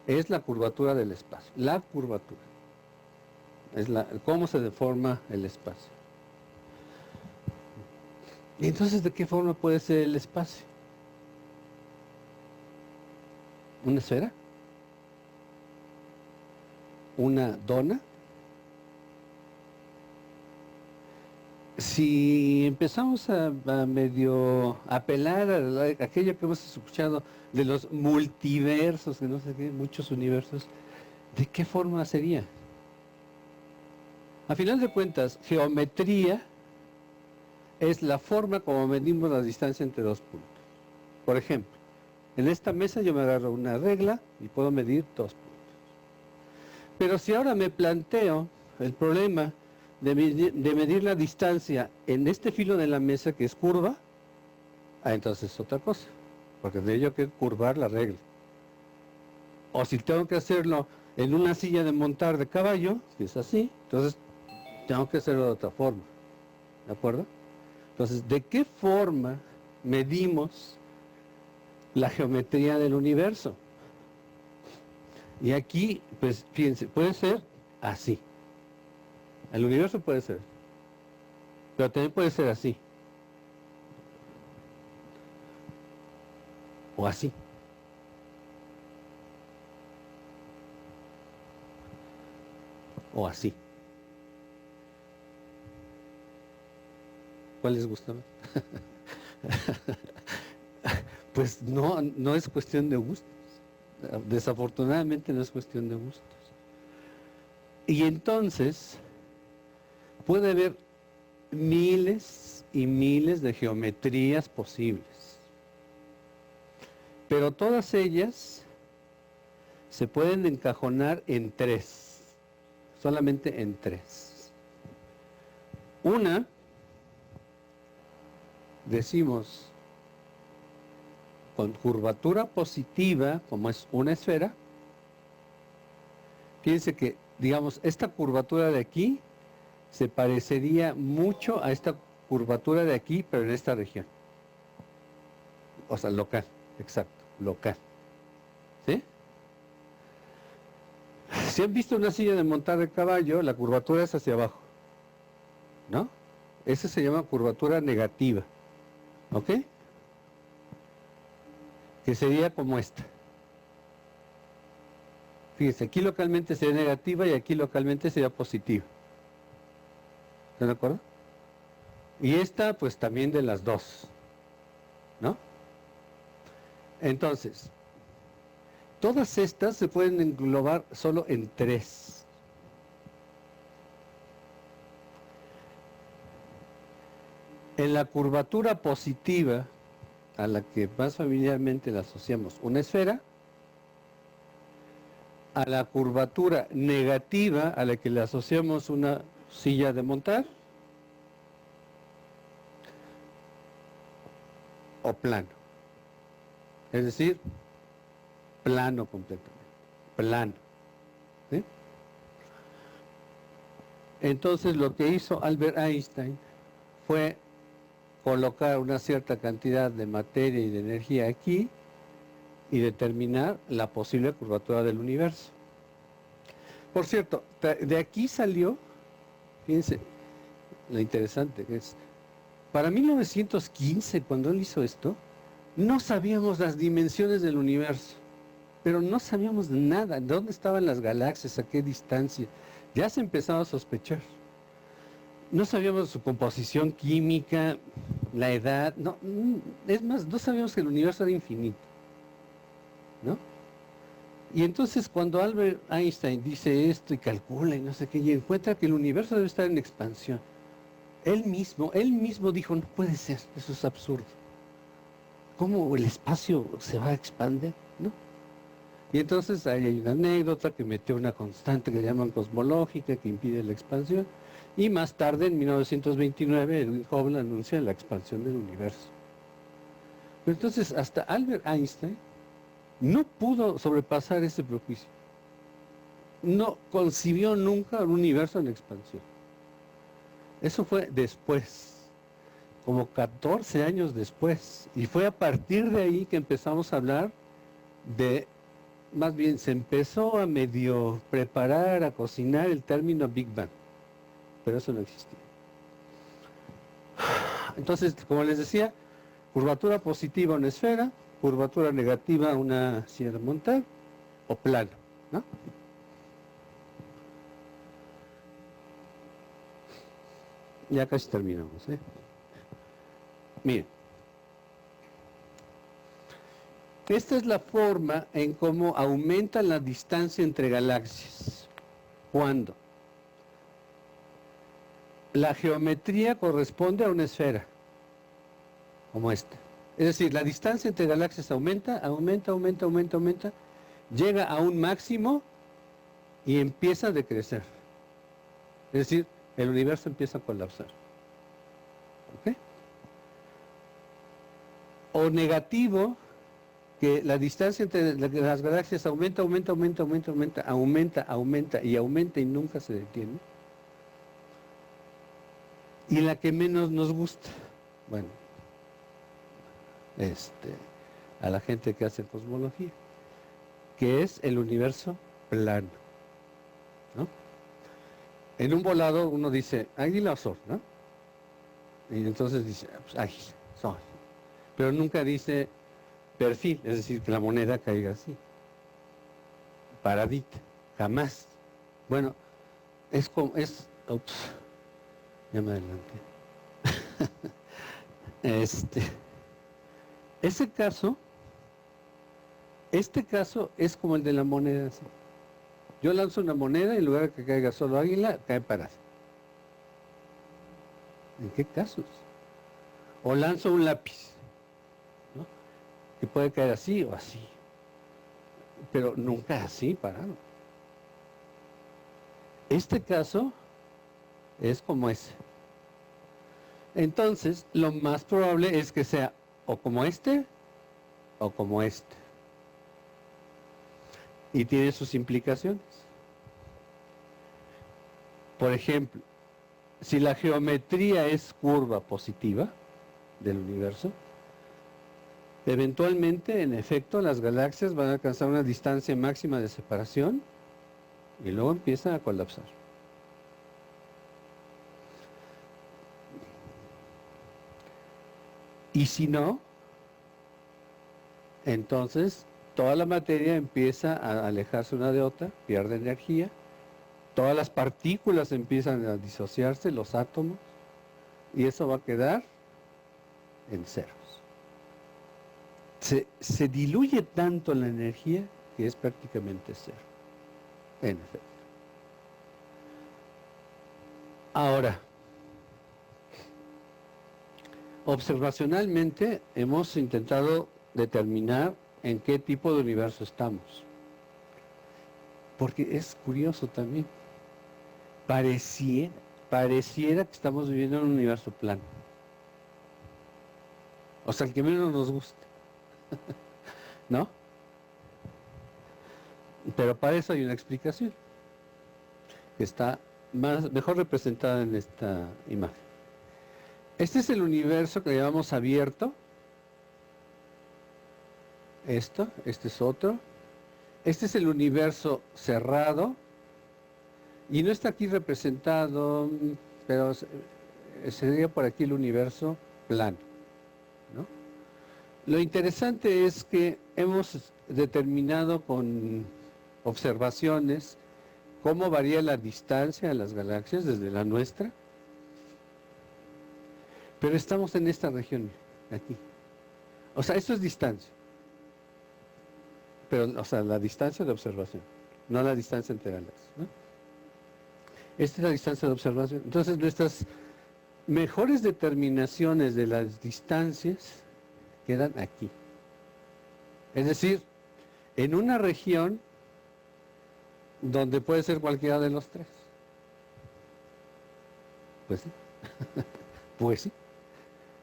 es la curvatura del espacio. La curvatura. Es cómo se deforma el espacio. ¿Y entonces de qué forma puede ser el espacio? ¿Una esfera? ¿Una dona? Si empezamos a medio apelar a aquello que hemos escuchado de los multiversos, que no sé qué, muchos universos, ¿de qué forma sería? A final de cuentas, geometría es la forma como medimos la distancia entre dos puntos. Por ejemplo, en esta mesa yo me agarro una regla y puedo medir 2 puntos. Pero si ahora me planteo el problema de medir la distancia en este filo de la mesa que es curva, entonces es otra cosa, porque tendría yo que curvar la regla. O si tengo que hacerlo en una silla de montar de caballo, si es así, entonces tengo que hacerlo de otra forma. ¿De acuerdo? Entonces, ¿de qué forma medimos la geometría del universo? Y aquí, pues, fíjense, puede ser así. El universo puede ser, pero también puede ser así. O así. O así. ¿Cuál les gusta más? Pues no es cuestión de gustos. Desafortunadamente no es cuestión de gustos. Y entonces puede haber miles y miles de geometrías posibles. pero todas ellas se pueden encajonar en 3, solamente en 3. Una, decimos, con curvatura positiva, como es una esfera. Fíjense que, digamos, esta curvatura de aquí se parecería mucho a esta curvatura de aquí, pero en esta región. O sea, local, exacto, local. ¿Sí? Si han visto una silla de montar de caballo, la curvatura es hacia abajo, ¿no? Esa se llama curvatura negativa, ¿ok? Que sería como esta. Fíjense, aquí localmente sería negativa y aquí localmente sería positiva. ¿Están de acuerdo? Y esta, pues también de las dos, ¿no? Entonces, todas estas se pueden englobar solo en 3. En la curvatura positiva, a la que más familiarmente la asociamos una esfera, a la curvatura negativa, a la que le asociamos una silla de montar, o plano. Es decir, plano completamente. Plano. ¿Sí? Entonces lo que hizo Albert Einstein fue colocar una cierta cantidad de materia y de energía aquí y determinar la posible curvatura del universo. Por cierto, de aquí salió, fíjense, lo interesante que es, para 1915, cuando él hizo esto, no sabíamos las dimensiones del universo, pero no sabíamos nada, dónde estaban las galaxias, a qué distancia. Ya se empezaba a sospechar. No sabíamos su composición química, la edad, no, es más, no sabíamos que el universo era infinito, ¿no? Y entonces cuando Albert Einstein dice esto y calcula y no sé qué, y encuentra que el universo debe estar en expansión, él mismo dijo, no puede ser, eso es absurdo. ¿Cómo el espacio se va a expandir? ¿No? Y entonces hay una anécdota que metió una constante que llaman cosmológica que impide la expansión. Y más tarde, en 1929, Edwin Hubble anuncia la expansión del universo. Pero entonces, hasta Albert Einstein no pudo sobrepasar ese prejuicio. No concibió nunca un universo en expansión. Eso fue después, como 14 años después. Y fue a partir de ahí que empezamos a hablar de, más bien se empezó a medio preparar, a cocinar el término Big Bang. Pero eso no existía. Entonces, como les decía, curvatura positiva una esfera, curvatura negativa una silla de montar o plano, ¿no? Ya casi terminamos, ¿eh? Miren. Esta es la forma en cómo aumenta la distancia entre galaxias. ¿Cuándo? La geometría corresponde a una esfera, como esta. Es decir, la distancia entre galaxias aumenta, llega a un máximo y empieza a decrecer. Es decir, el universo empieza a colapsar. ¿Ok? O negativo, que la distancia entre las galaxias aumenta y nunca se detiene. Y la que menos nos gusta, bueno, a la gente que hace cosmología, que es el universo plano, ¿no? En un volado uno dice águila o sol, ¿no? Y entonces dice, pues águila, sol. Pero nunca dice perfil, es decir, que la moneda caiga así, paradita, jamás. Bueno, ups, ya me adelanté. Este caso es como el de la moneda, ¿sí? Yo lanzo una moneda y en lugar de que caiga solo águila, cae parada. ¿En qué casos? O lanzo un lápiz, ¿no? que puede caer así o así, pero nunca así parado. Este caso es como ese. Entonces, lo más probable es que sea o como este o como este. Y tiene sus implicaciones. Por ejemplo, si la geometría es curva positiva del universo, eventualmente, en efecto, las galaxias van a alcanzar una distancia máxima de separación y luego empiezan a colapsar. Y si no, entonces toda la materia empieza a alejarse una de otra, pierde energía, todas las partículas empiezan a disociarse, los átomos, y eso va a quedar en ceros. Se diluye tanto la energía que es prácticamente cero, en efecto. Ahora, observacionalmente hemos intentado determinar en qué tipo de universo estamos. Porque es curioso también. Pareciera que estamos viviendo en un universo plano. O sea, el que menos nos gusta. ¿No? Pero para eso hay una explicación que está mejor representada en esta imagen. Este es el universo que llamamos abierto. Este es otro. Este es el universo cerrado. Y no está aquí representado, pero sería por aquí el universo plano, ¿no? Lo interesante es que hemos determinado con observaciones cómo varía la distancia de las galaxias desde la nuestra. Pero estamos en esta región, aquí. O sea, esto es distancia. Pero, o sea, la distancia de observación, no la distancia entre galaxias, ¿no? Esta es la distancia de observación. Entonces, nuestras mejores determinaciones de las distancias quedan aquí. Es decir, en una región donde puede ser cualquiera de los tres. Pues sí. Pues sí.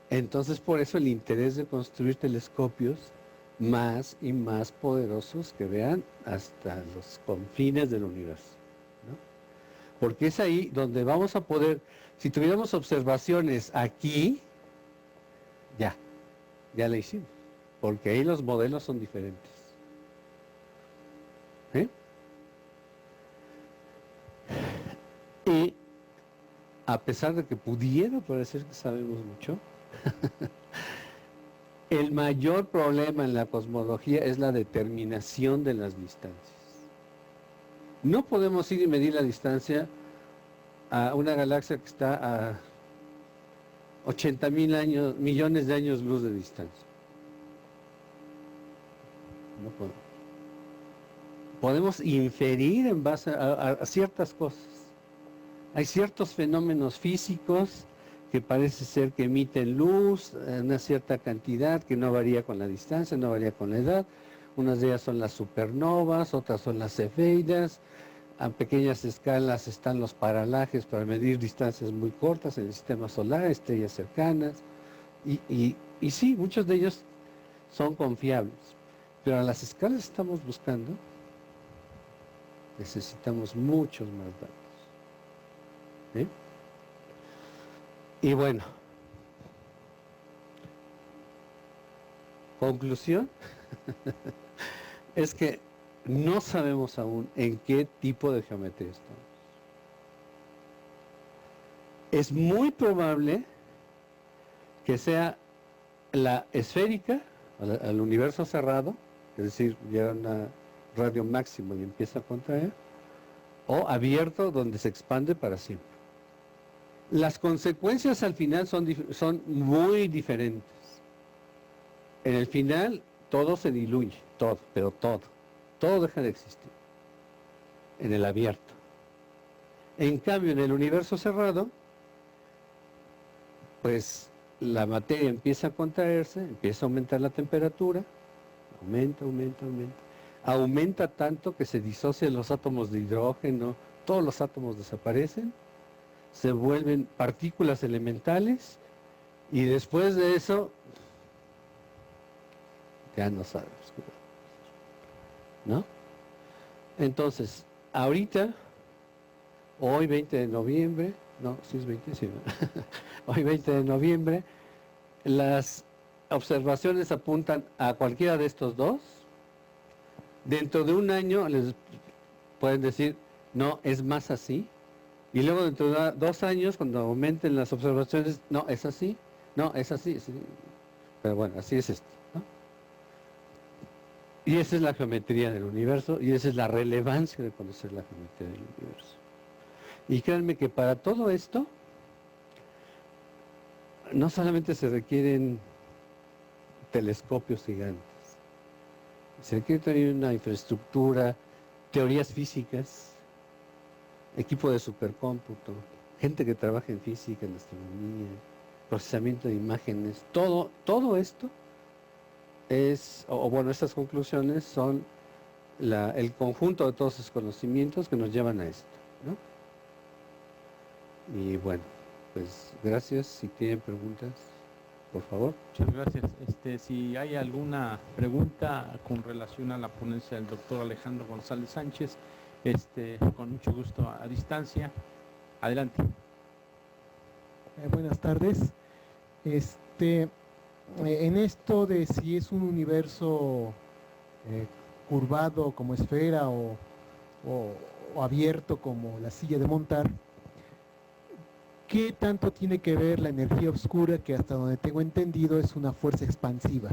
Entonces, por eso el interés de construir telescopios más y más poderosos que vean hasta los confines del universo, ¿no? Porque es ahí donde vamos a poder, si tuviéramos observaciones aquí, ya la hicimos, porque ahí los modelos son diferentes. ¿Sí? Y a pesar de que pudiera parecer que sabemos mucho, el mayor problema en la cosmología es la determinación de las distancias. No podemos ir y medir la distancia a una galaxia que está a 80.000 millones de años luz de distancia. No podemos. Podemos inferir en base a ciertas cosas. Hay ciertos fenómenos físicos que parece ser que emiten luz en una cierta cantidad que no varía con la distancia, no varía con la edad. Unas de ellas son las supernovas, otras son las cefeidas. A pequeñas escalas están los paralajes para medir distancias muy cortas en el sistema solar, estrellas cercanas. Y sí, muchos de ellos son confiables. Pero a las escalas que estamos buscando, necesitamos muchos más datos. ¿Sí? Y bueno, conclusión, es que no sabemos aún en qué tipo de geometría estamos. Es muy probable que sea la esférica, al universo cerrado, es decir, llega a un radio máximo y empieza a contraer, o abierto, donde se expande para siempre. Las consecuencias al final son muy diferentes. En el final todo se diluye, todo deja de existir en el abierto. En cambio, en el universo cerrado, pues la materia empieza a contraerse, empieza a aumentar la temperatura, aumenta, aumenta, aumenta. Aumenta tanto que se disocian los átomos de hidrógeno, todos los átomos desaparecen, se vuelven partículas elementales y después de eso ya no sabemos qué va a pasar, ¿no? Entonces, ahorita, hoy 20 de noviembre, no, sí es 20, sí, ¿no? Hoy 20 de noviembre, las observaciones apuntan a cualquiera de estos dos. Dentro de un año les pueden decir, no, es más así. Y luego dentro de 2 años, cuando aumenten las observaciones, no, es así, no, es así. Sí. Pero bueno, así es esto, ¿no? Y esa es la geometría del universo y esa es la relevancia de conocer la geometría del universo. Y créanme que para todo esto, no solamente se requieren telescopios gigantes, se requiere también una infraestructura, teorías físicas, equipo de supercómputo, gente que trabaja en física, en astronomía, procesamiento de imágenes, todo esto es, o bueno, estas conclusiones son el conjunto de todos esos conocimientos que nos llevan a esto, ¿no? Y bueno, pues gracias. Si tienen preguntas, por favor. Muchas gracias. Si hay alguna pregunta con relación a la ponencia del doctor Alejandro González Sánchez, con mucho gusto a distancia. Adelante. Buenas tardes. En esto de si es un universo curvado como esfera o abierto como la silla de montar, ¿qué tanto tiene que ver la energía oscura, que hasta donde tengo entendido es una fuerza expansiva?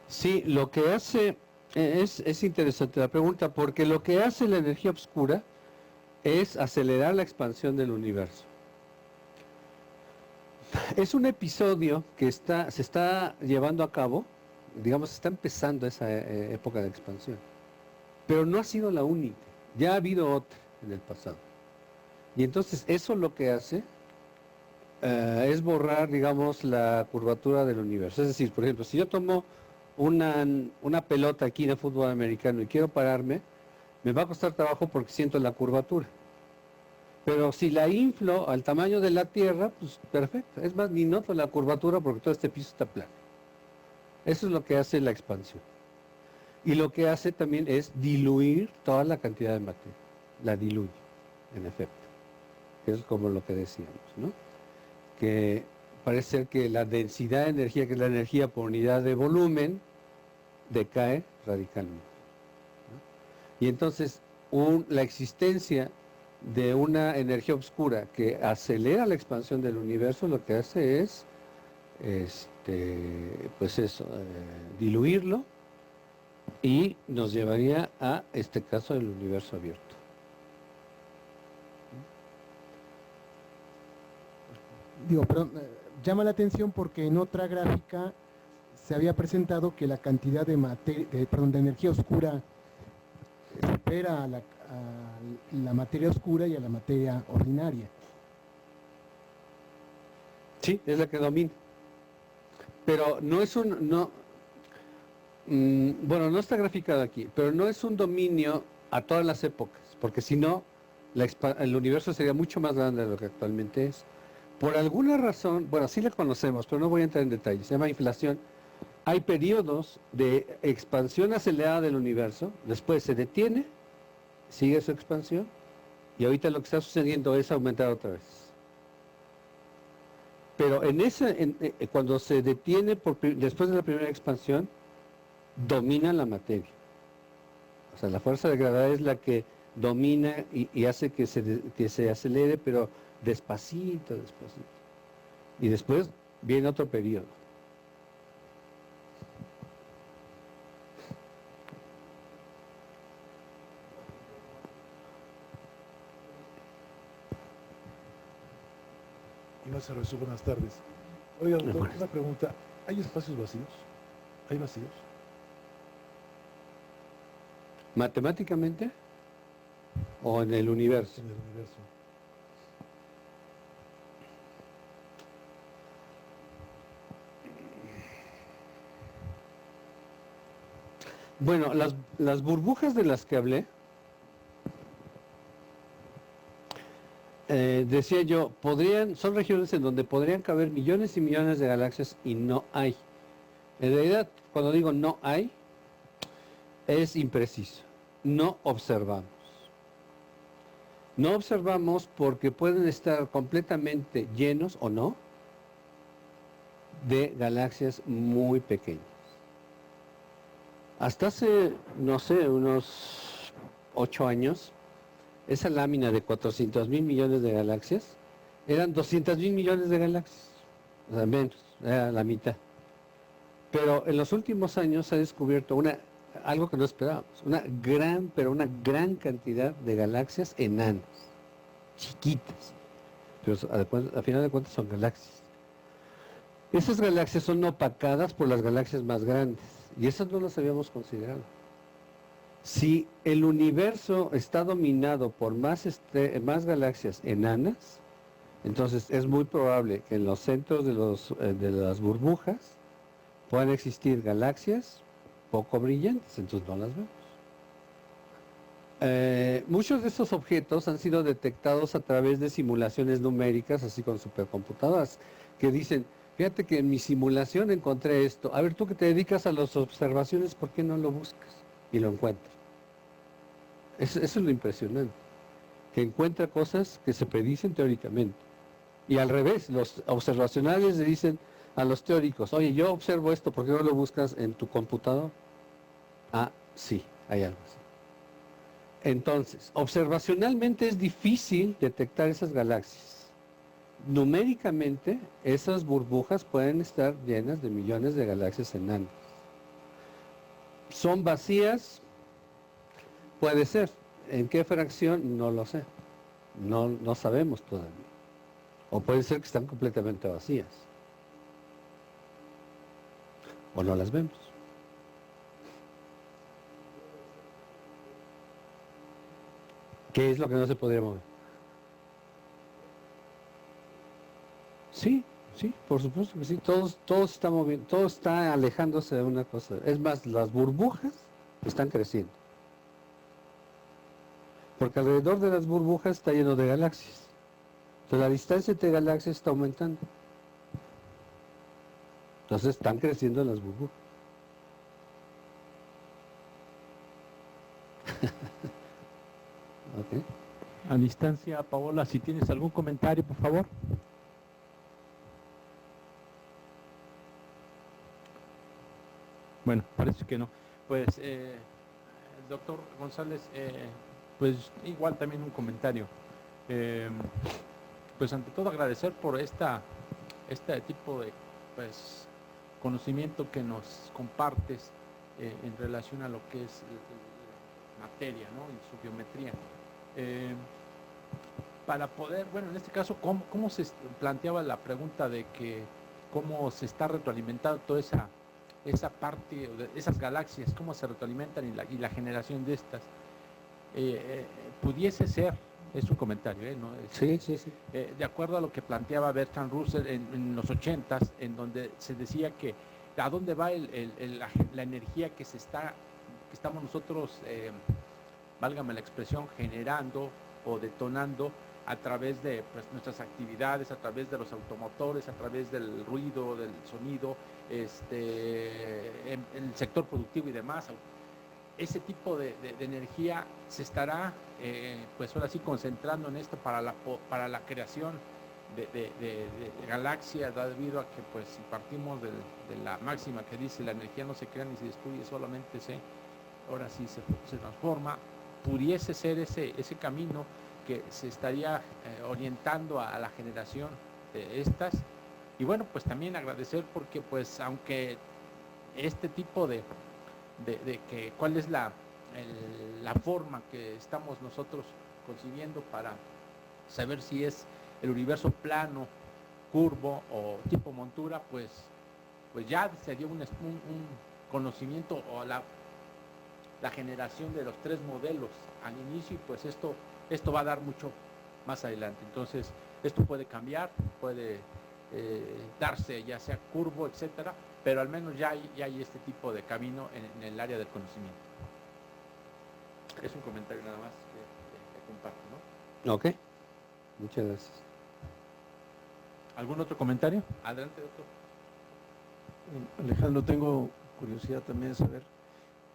Sí, lo que hace, es interesante la pregunta, porque lo que hace la energía oscura es acelerar la expansión del universo. Es un episodio que se está llevando a cabo, digamos, está empezando esa época de expansión, pero no ha sido la única, ya ha habido otra en el pasado. Y entonces eso lo que hace es borrar, digamos, la curvatura del universo. Es decir, por ejemplo, si yo tomo una pelota aquí de fútbol americano y quiero pararme, me va a costar trabajo porque siento la curvatura. Pero si la inflo al tamaño de la Tierra, pues perfecto. Es más, ni noto la curvatura porque todo este piso está plano. Eso es lo que hace la expansión. Y lo que hace también es diluir toda la cantidad de materia. La diluye, en efecto. Que es como lo que decíamos, ¿no? Que parece ser que la densidad de energía, que es la energía por unidad de volumen, decae radicalmente, ¿no? Y entonces la existencia de una energía oscura que acelera la expansión del universo, lo que hace es, pues eso, diluirlo, y nos llevaría a este caso del universo abierto. Digo, perdón, llama la atención porque en otra gráfica se había presentado que la cantidad de energía oscura supera a la materia oscura y a la materia ordinaria. Sí, es la que domina. Pero no es bueno, no está graficado aquí, pero no es un dominio a todas las épocas, porque si no, el universo sería mucho más grande de lo que actualmente es. Por alguna razón, bueno, sí la conocemos, pero no voy a entrar en detalles, se llama inflación. Hay periodos de expansión acelerada del universo, después se detiene, sigue su expansión, y ahorita lo que está sucediendo es aumentar otra vez. Pero cuando se detiene después de la primera expansión, domina la materia. O sea, la fuerza de gravedad es la que domina y hace que se acelere, pero despacito. Y después viene otro periodo. Buenas tardes. Oiga, doctor, una pregunta. ¿Hay espacios vacíos? ¿Hay vacíos? ¿Matemáticamente? ¿O en el universo? En el universo. Bueno, las burbujas de las que hablé, decía yo, son regiones en donde podrían caber millones y millones de galaxias y no hay. En realidad, cuando digo no hay, es impreciso. No observamos. No observamos porque pueden estar completamente llenos o no de galaxias muy pequeñas. Hasta hace, no sé, unos 8 años, esa lámina de 400,000 millones de galaxias eran 200,000 millones de galaxias, o sea, menos, era la mitad. Pero en los últimos años se ha descubierto algo que no esperábamos, una gran cantidad de galaxias enanas, chiquitas, pero a final de cuentas son galaxias. Esas galaxias son opacadas por las galaxias más grandes, y esas no las habíamos considerado. Si el universo está dominado por más galaxias enanas, entonces es muy probable que en los centros de las burbujas puedan existir galaxias poco brillantes, entonces no las vemos. Muchos de estos objetos han sido detectados a través de simulaciones numéricas, así con supercomputadoras, que dicen, fíjate que en mi simulación encontré esto. A ver, tú que te dedicas a las observaciones, ¿por qué no lo buscas? Y lo encuentras. Eso es lo impresionante, que encuentra cosas que se predicen teóricamente. Y al revés, los observacionales le dicen a los teóricos, oye, yo observo esto, ¿por qué no lo buscas en tu computador? Ah, sí, hay algo así. Entonces, observacionalmente es difícil detectar esas galaxias. Numéricamente, esas burbujas pueden estar llenas de millones de galaxias enanas. ¿Son vacías? Puede ser. ¿En qué fracción? No lo sé. No sabemos todavía. O puede ser que están completamente vacías. O no las vemos. ¿Qué es lo que no se podría mover? Sí, por supuesto que sí. Todo está moviendo, todo está alejándose de una cosa. Es más, las burbujas están creciendo. Porque alrededor de las burbujas está lleno de galaxias. Entonces la distancia entre galaxias está aumentando. Entonces están creciendo las burbujas. Okay. A distancia, Paola, si tienes algún comentario, por favor. Bueno, parece que no. Pues, doctor González, pues igual también un comentario. Pues ante todo agradecer por este tipo de pues, conocimiento que nos compartes en relación a lo que es materia, ¿no? Y su geometría. Para poder, bueno, en este caso, ¿cómo se planteaba la pregunta de que cómo se está retroalimentando toda esa parte, esas galaxias, cómo se retroalimentan y la generación de estas? Pudiese ser, es un comentario, ¿no? Sí. De acuerdo a lo que planteaba Bertrand Russell en los 80s, en donde se decía que a dónde va la energía que estamos nosotros, válgame la expresión, generando o detonando a través de pues, nuestras actividades, a través de los automotores, a través del ruido, del sonido, en el sector productivo y demás. Ese tipo de energía se estará, pues ahora sí, concentrando en esto para la creación de galaxias, debido a que pues si partimos de la máxima que dice la energía no se crea ni se destruye, solamente ahora sí se transforma. Pudiese ser ese camino que se estaría orientando a la generación de estas. Y bueno, pues también agradecer porque pues aunque este tipo de que cuál es la forma que estamos nosotros concibiendo para saber si es el universo plano, curvo o tipo montura, pues ya se dio un conocimiento o la generación de los 3 modelos al inicio, y pues esto va a dar mucho más adelante. Entonces esto puede cambiar, puede darse ya sea curvo, etcétera, pero al menos ya hay este tipo de camino en el área del conocimiento. Es un comentario nada más que comparto, ¿no? Ok, muchas gracias. ¿Algún otro comentario? Adelante, doctor. Alejandro, tengo curiosidad también de saber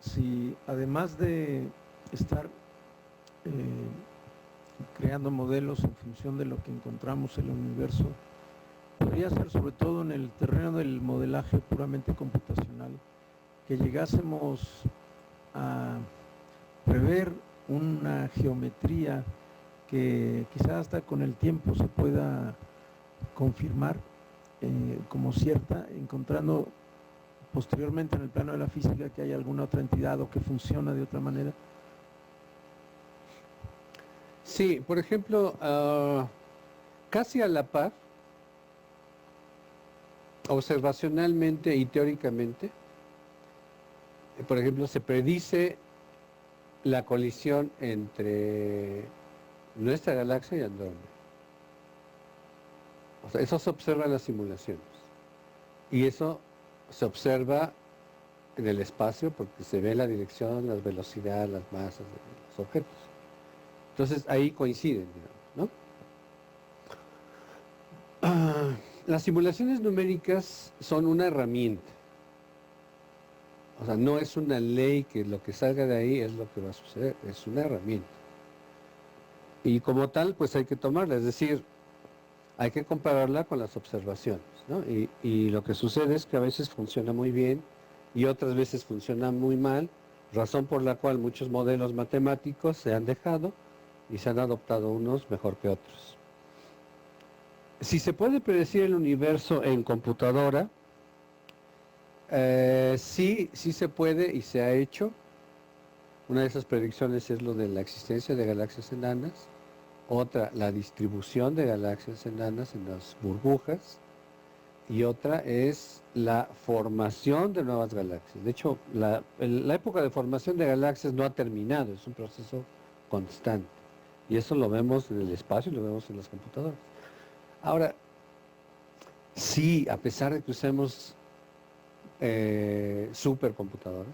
si además de estar creando modelos en función de lo que encontramos en el universo, podría ser sobre todo en el terreno del modelaje puramente computacional, que llegásemos a prever una geometría que quizás hasta con el tiempo se pueda confirmar como cierta, encontrando posteriormente en el plano de la física que hay alguna otra entidad o que funciona de otra manera. Sí, por ejemplo, casi a la par, observacionalmente y teóricamente, por ejemplo, se predice la colisión entre nuestra galaxia y Andrómeda. O sea, eso se observa en las simulaciones. Y eso se observa en el espacio porque se ve la dirección, las velocidades, las masas de los objetos. Entonces ahí coinciden, digamos, ¿no? Las simulaciones numéricas son una herramienta. O sea, no es una ley que lo que salga de ahí es lo que va a suceder, es una herramienta. Y como tal, pues hay que tomarla, es decir, hay que compararla con las observaciones, ¿no? Y lo que sucede es que a veces funciona muy bien y otras veces funciona muy mal, razón por la cual muchos modelos matemáticos se han dejado y se han adoptado unos mejor que otros. Si se puede predecir el universo en computadora, sí se puede y se ha hecho. Una de esas predicciones es lo de la existencia de galaxias enanas. Otra, la distribución de galaxias enanas en las burbujas. Y otra es la formación de nuevas galaxias. De hecho, la época de formación de galaxias no ha terminado, es un proceso constante. Y eso lo vemos en el espacio y lo vemos en las computadoras. Ahora, sí, a pesar de que usemos supercomputadoras,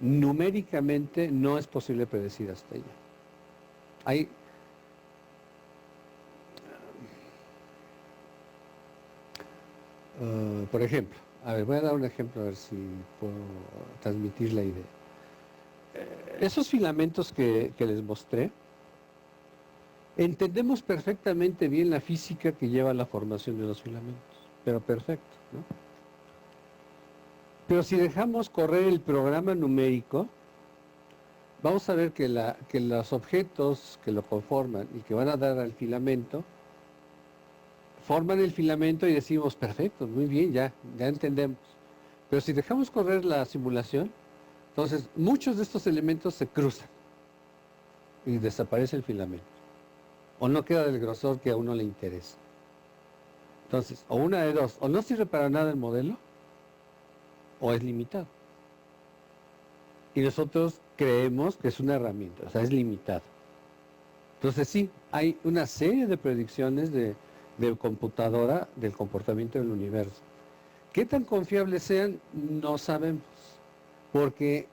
numéricamente no es posible predecir hasta allá. Hay por ejemplo, a ver, voy a dar un ejemplo a ver si puedo transmitir la idea. Esos filamentos que les mostré, entendemos perfectamente bien la física que lleva a la formación de los filamentos, pero perfecto, ¿no? Pero si dejamos correr el programa numérico, vamos a ver que los objetos que lo conforman y que van a dar al filamento, forman el filamento y decimos, perfecto, muy bien, ya entendemos. Pero si dejamos correr la simulación, entonces muchos de estos elementos se cruzan y desaparece el filamento. O no queda del grosor que a uno le interesa. Entonces, o una de dos, o no sirve para nada el modelo, o es limitado. Y nosotros creemos que es una herramienta, o sea, es limitado. Entonces sí, hay una serie de predicciones de computadora del comportamiento del universo. ¿Qué tan confiables sean? No sabemos. Porque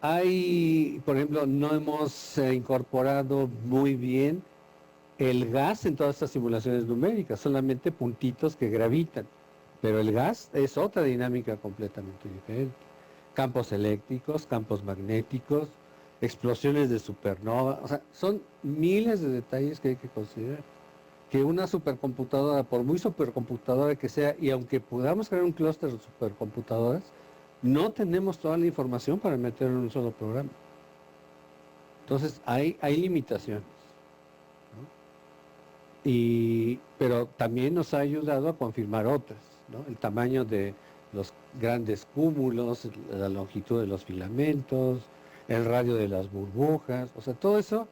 hay, por ejemplo, no hemos incorporado muy bien el gas en todas estas simulaciones numéricas, solamente puntitos que gravitan. Pero el gas es otra dinámica completamente diferente. Campos eléctricos, campos magnéticos, explosiones de supernova, o sea, son miles de detalles que hay que considerar. Que una supercomputadora, por muy supercomputadora que sea, y aunque podamos crear un clúster de supercomputadoras, no tenemos toda la información para meterlo en un solo programa. Entonces, hay limitaciones, ¿no? Pero también nos ha ayudado a confirmar otras, ¿no? El tamaño de los grandes cúmulos, la longitud de los filamentos, el radio de las burbujas, o sea, todo eso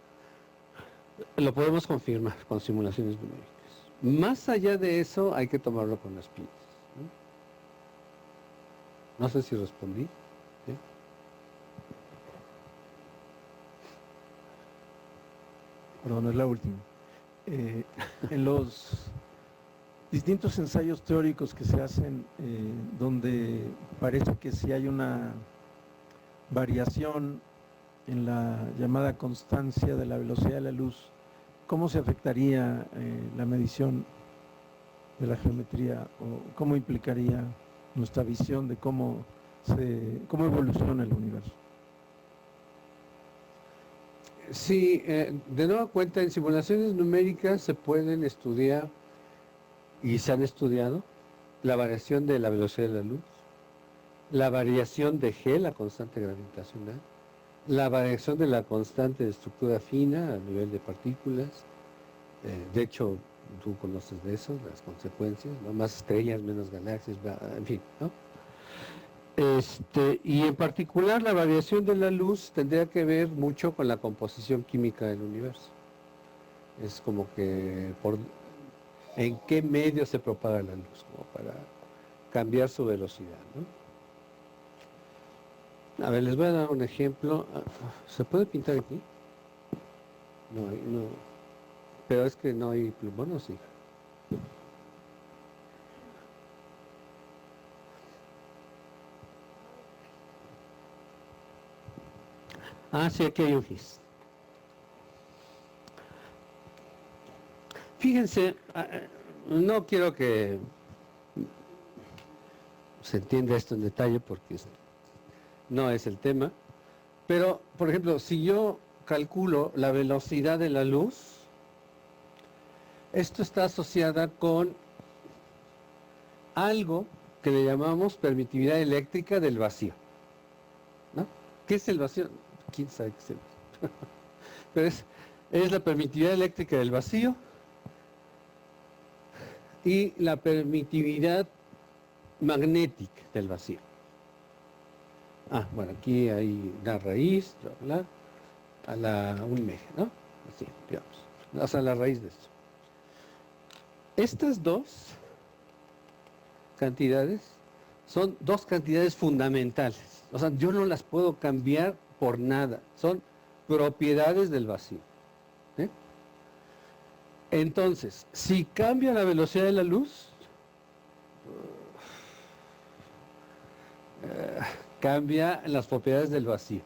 lo podemos confirmar con simulaciones numéricas. Más allá de eso, hay que tomarlo con las pinzas, ¿no? No sé si respondí. ¿Sí? Perdón, es la última. En los distintos ensayos teóricos que se hacen donde parece que si hay una variación en la llamada constancia de la velocidad de la luz, ¿cómo se afectaría la medición de la geometría o cómo implicaría nuestra visión de cómo evoluciona el universo? Sí, de nueva cuenta, en simulaciones numéricas se pueden estudiar y se han estudiado la variación de la velocidad de la luz, la variación de G, la constante gravitacional, la variación de la constante de estructura fina a nivel de partículas. De hecho, tú conoces de eso, las consecuencias, ¿no? Más estrellas, menos galaxias, en fin, ¿no? Y en particular la variación de la luz tendría que ver mucho con la composición química del universo. Es como que en qué medio se propaga la luz, como para cambiar su velocidad, ¿no? A ver, les voy a dar un ejemplo. ¿Se puede pintar aquí? No. Pero es que no hay plumón, ¿o sí? Sí, aquí hay un gis. Fíjense, no quiero que se entienda esto en detalle porque no es el tema, pero, por ejemplo, si yo calculo la velocidad de la luz, esto está asociada con algo que le llamamos permitividad eléctrica del vacío, ¿no? ¿Qué es el vacío? ¿Quién sabe qué es el vacío? Pero es la permitividad eléctrica del vacío y la permitividad magnética del vacío. Bueno, aquí hay una raíz, bla, bla, a un eje, ¿no? Así, digamos. O sea, la raíz de esto. Estas dos cantidades son dos cantidades fundamentales. O sea, yo no las puedo cambiar por nada. Son propiedades del vacío. Entonces, si cambia la velocidad de la luz, cambia las propiedades del vacío.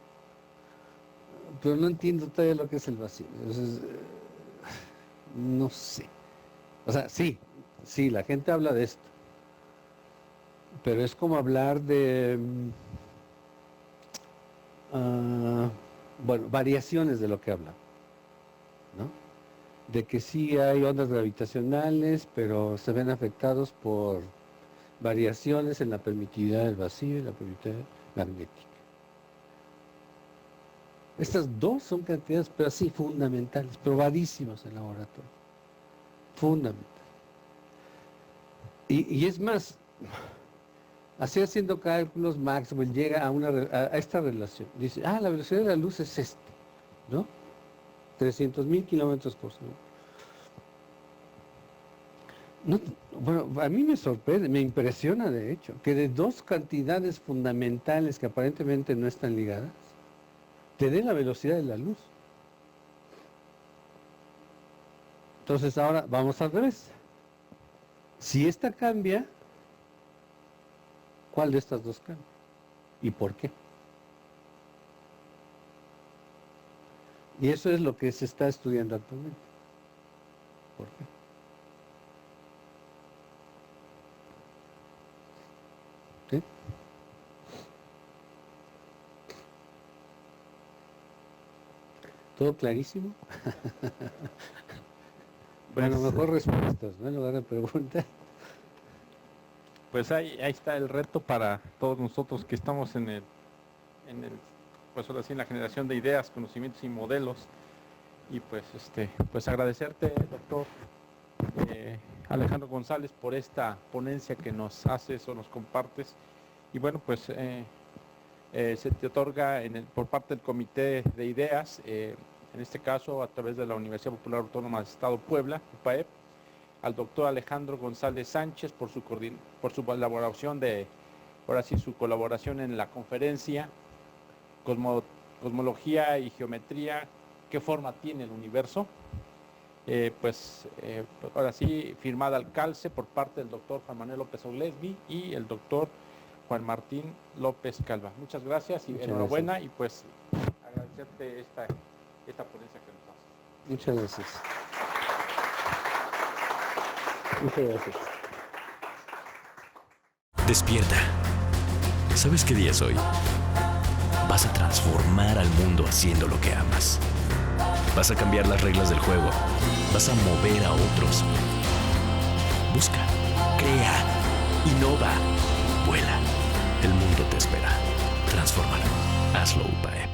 Pero no entiendo todavía lo que es el vacío. Entonces, no sé. O sea, sí, la gente habla de esto. Pero es como hablar de, variaciones de lo que habla, ¿no? De que sí hay ondas gravitacionales, pero se ven afectados por variaciones en la permitividad del vacío y la permitividad magnética. Estas dos son cantidades, pero así fundamentales, probadísimas en el laboratorio. Fundamentales. Y es más, así haciendo cálculos, Maxwell llega a esta relación. Dice, la velocidad de la luz es ¿no? 300,000 kilómetros por segundo. Bueno, a mí me sorprende, me impresiona de hecho, que de dos cantidades fundamentales que aparentemente no están ligadas, te dé la velocidad de la luz. Entonces ahora vamos al revés. Si esta cambia, ¿cuál de estas dos cambia? ¿Y por qué? Y eso es lo que se está estudiando actualmente. ¿Por qué? ¿Sí? ¿Todo clarísimo? Bueno, mejor respuestas, ¿no? En lugar de preguntas. Pues ahí está el reto para todos nosotros que estamos pues ahora sí, en la generación de ideas, conocimientos y modelos. Y pues agradecerte, doctor Alejandro González, por esta ponencia que nos haces o nos compartes. Y bueno, pues se te otorga por parte del Comité de Ideas, en este caso a través de la Universidad Popular Autónoma del Estado Puebla, UPAEP, al doctor Alejandro González Sánchez por su colaboración su colaboración en la conferencia Cosmología y Geometría, ¿qué forma tiene el universo? ahora sí, firmada al calce por parte del doctor Juan Manuel López Oglesby y el doctor Juan Martín López Calva. Muchas gracias y enhorabuena, y pues agradecerte esta ponencia que nos haces. Muchas gracias. Muchas gracias. Despierta. ¿Sabes qué día es hoy? Vas a transformar al mundo haciendo lo que amas. Vas a cambiar las reglas del juego. Vas a mover a otros. Busca, crea, innova, vuela. El mundo te espera. Transfórmalo. Hazlo, UPAE.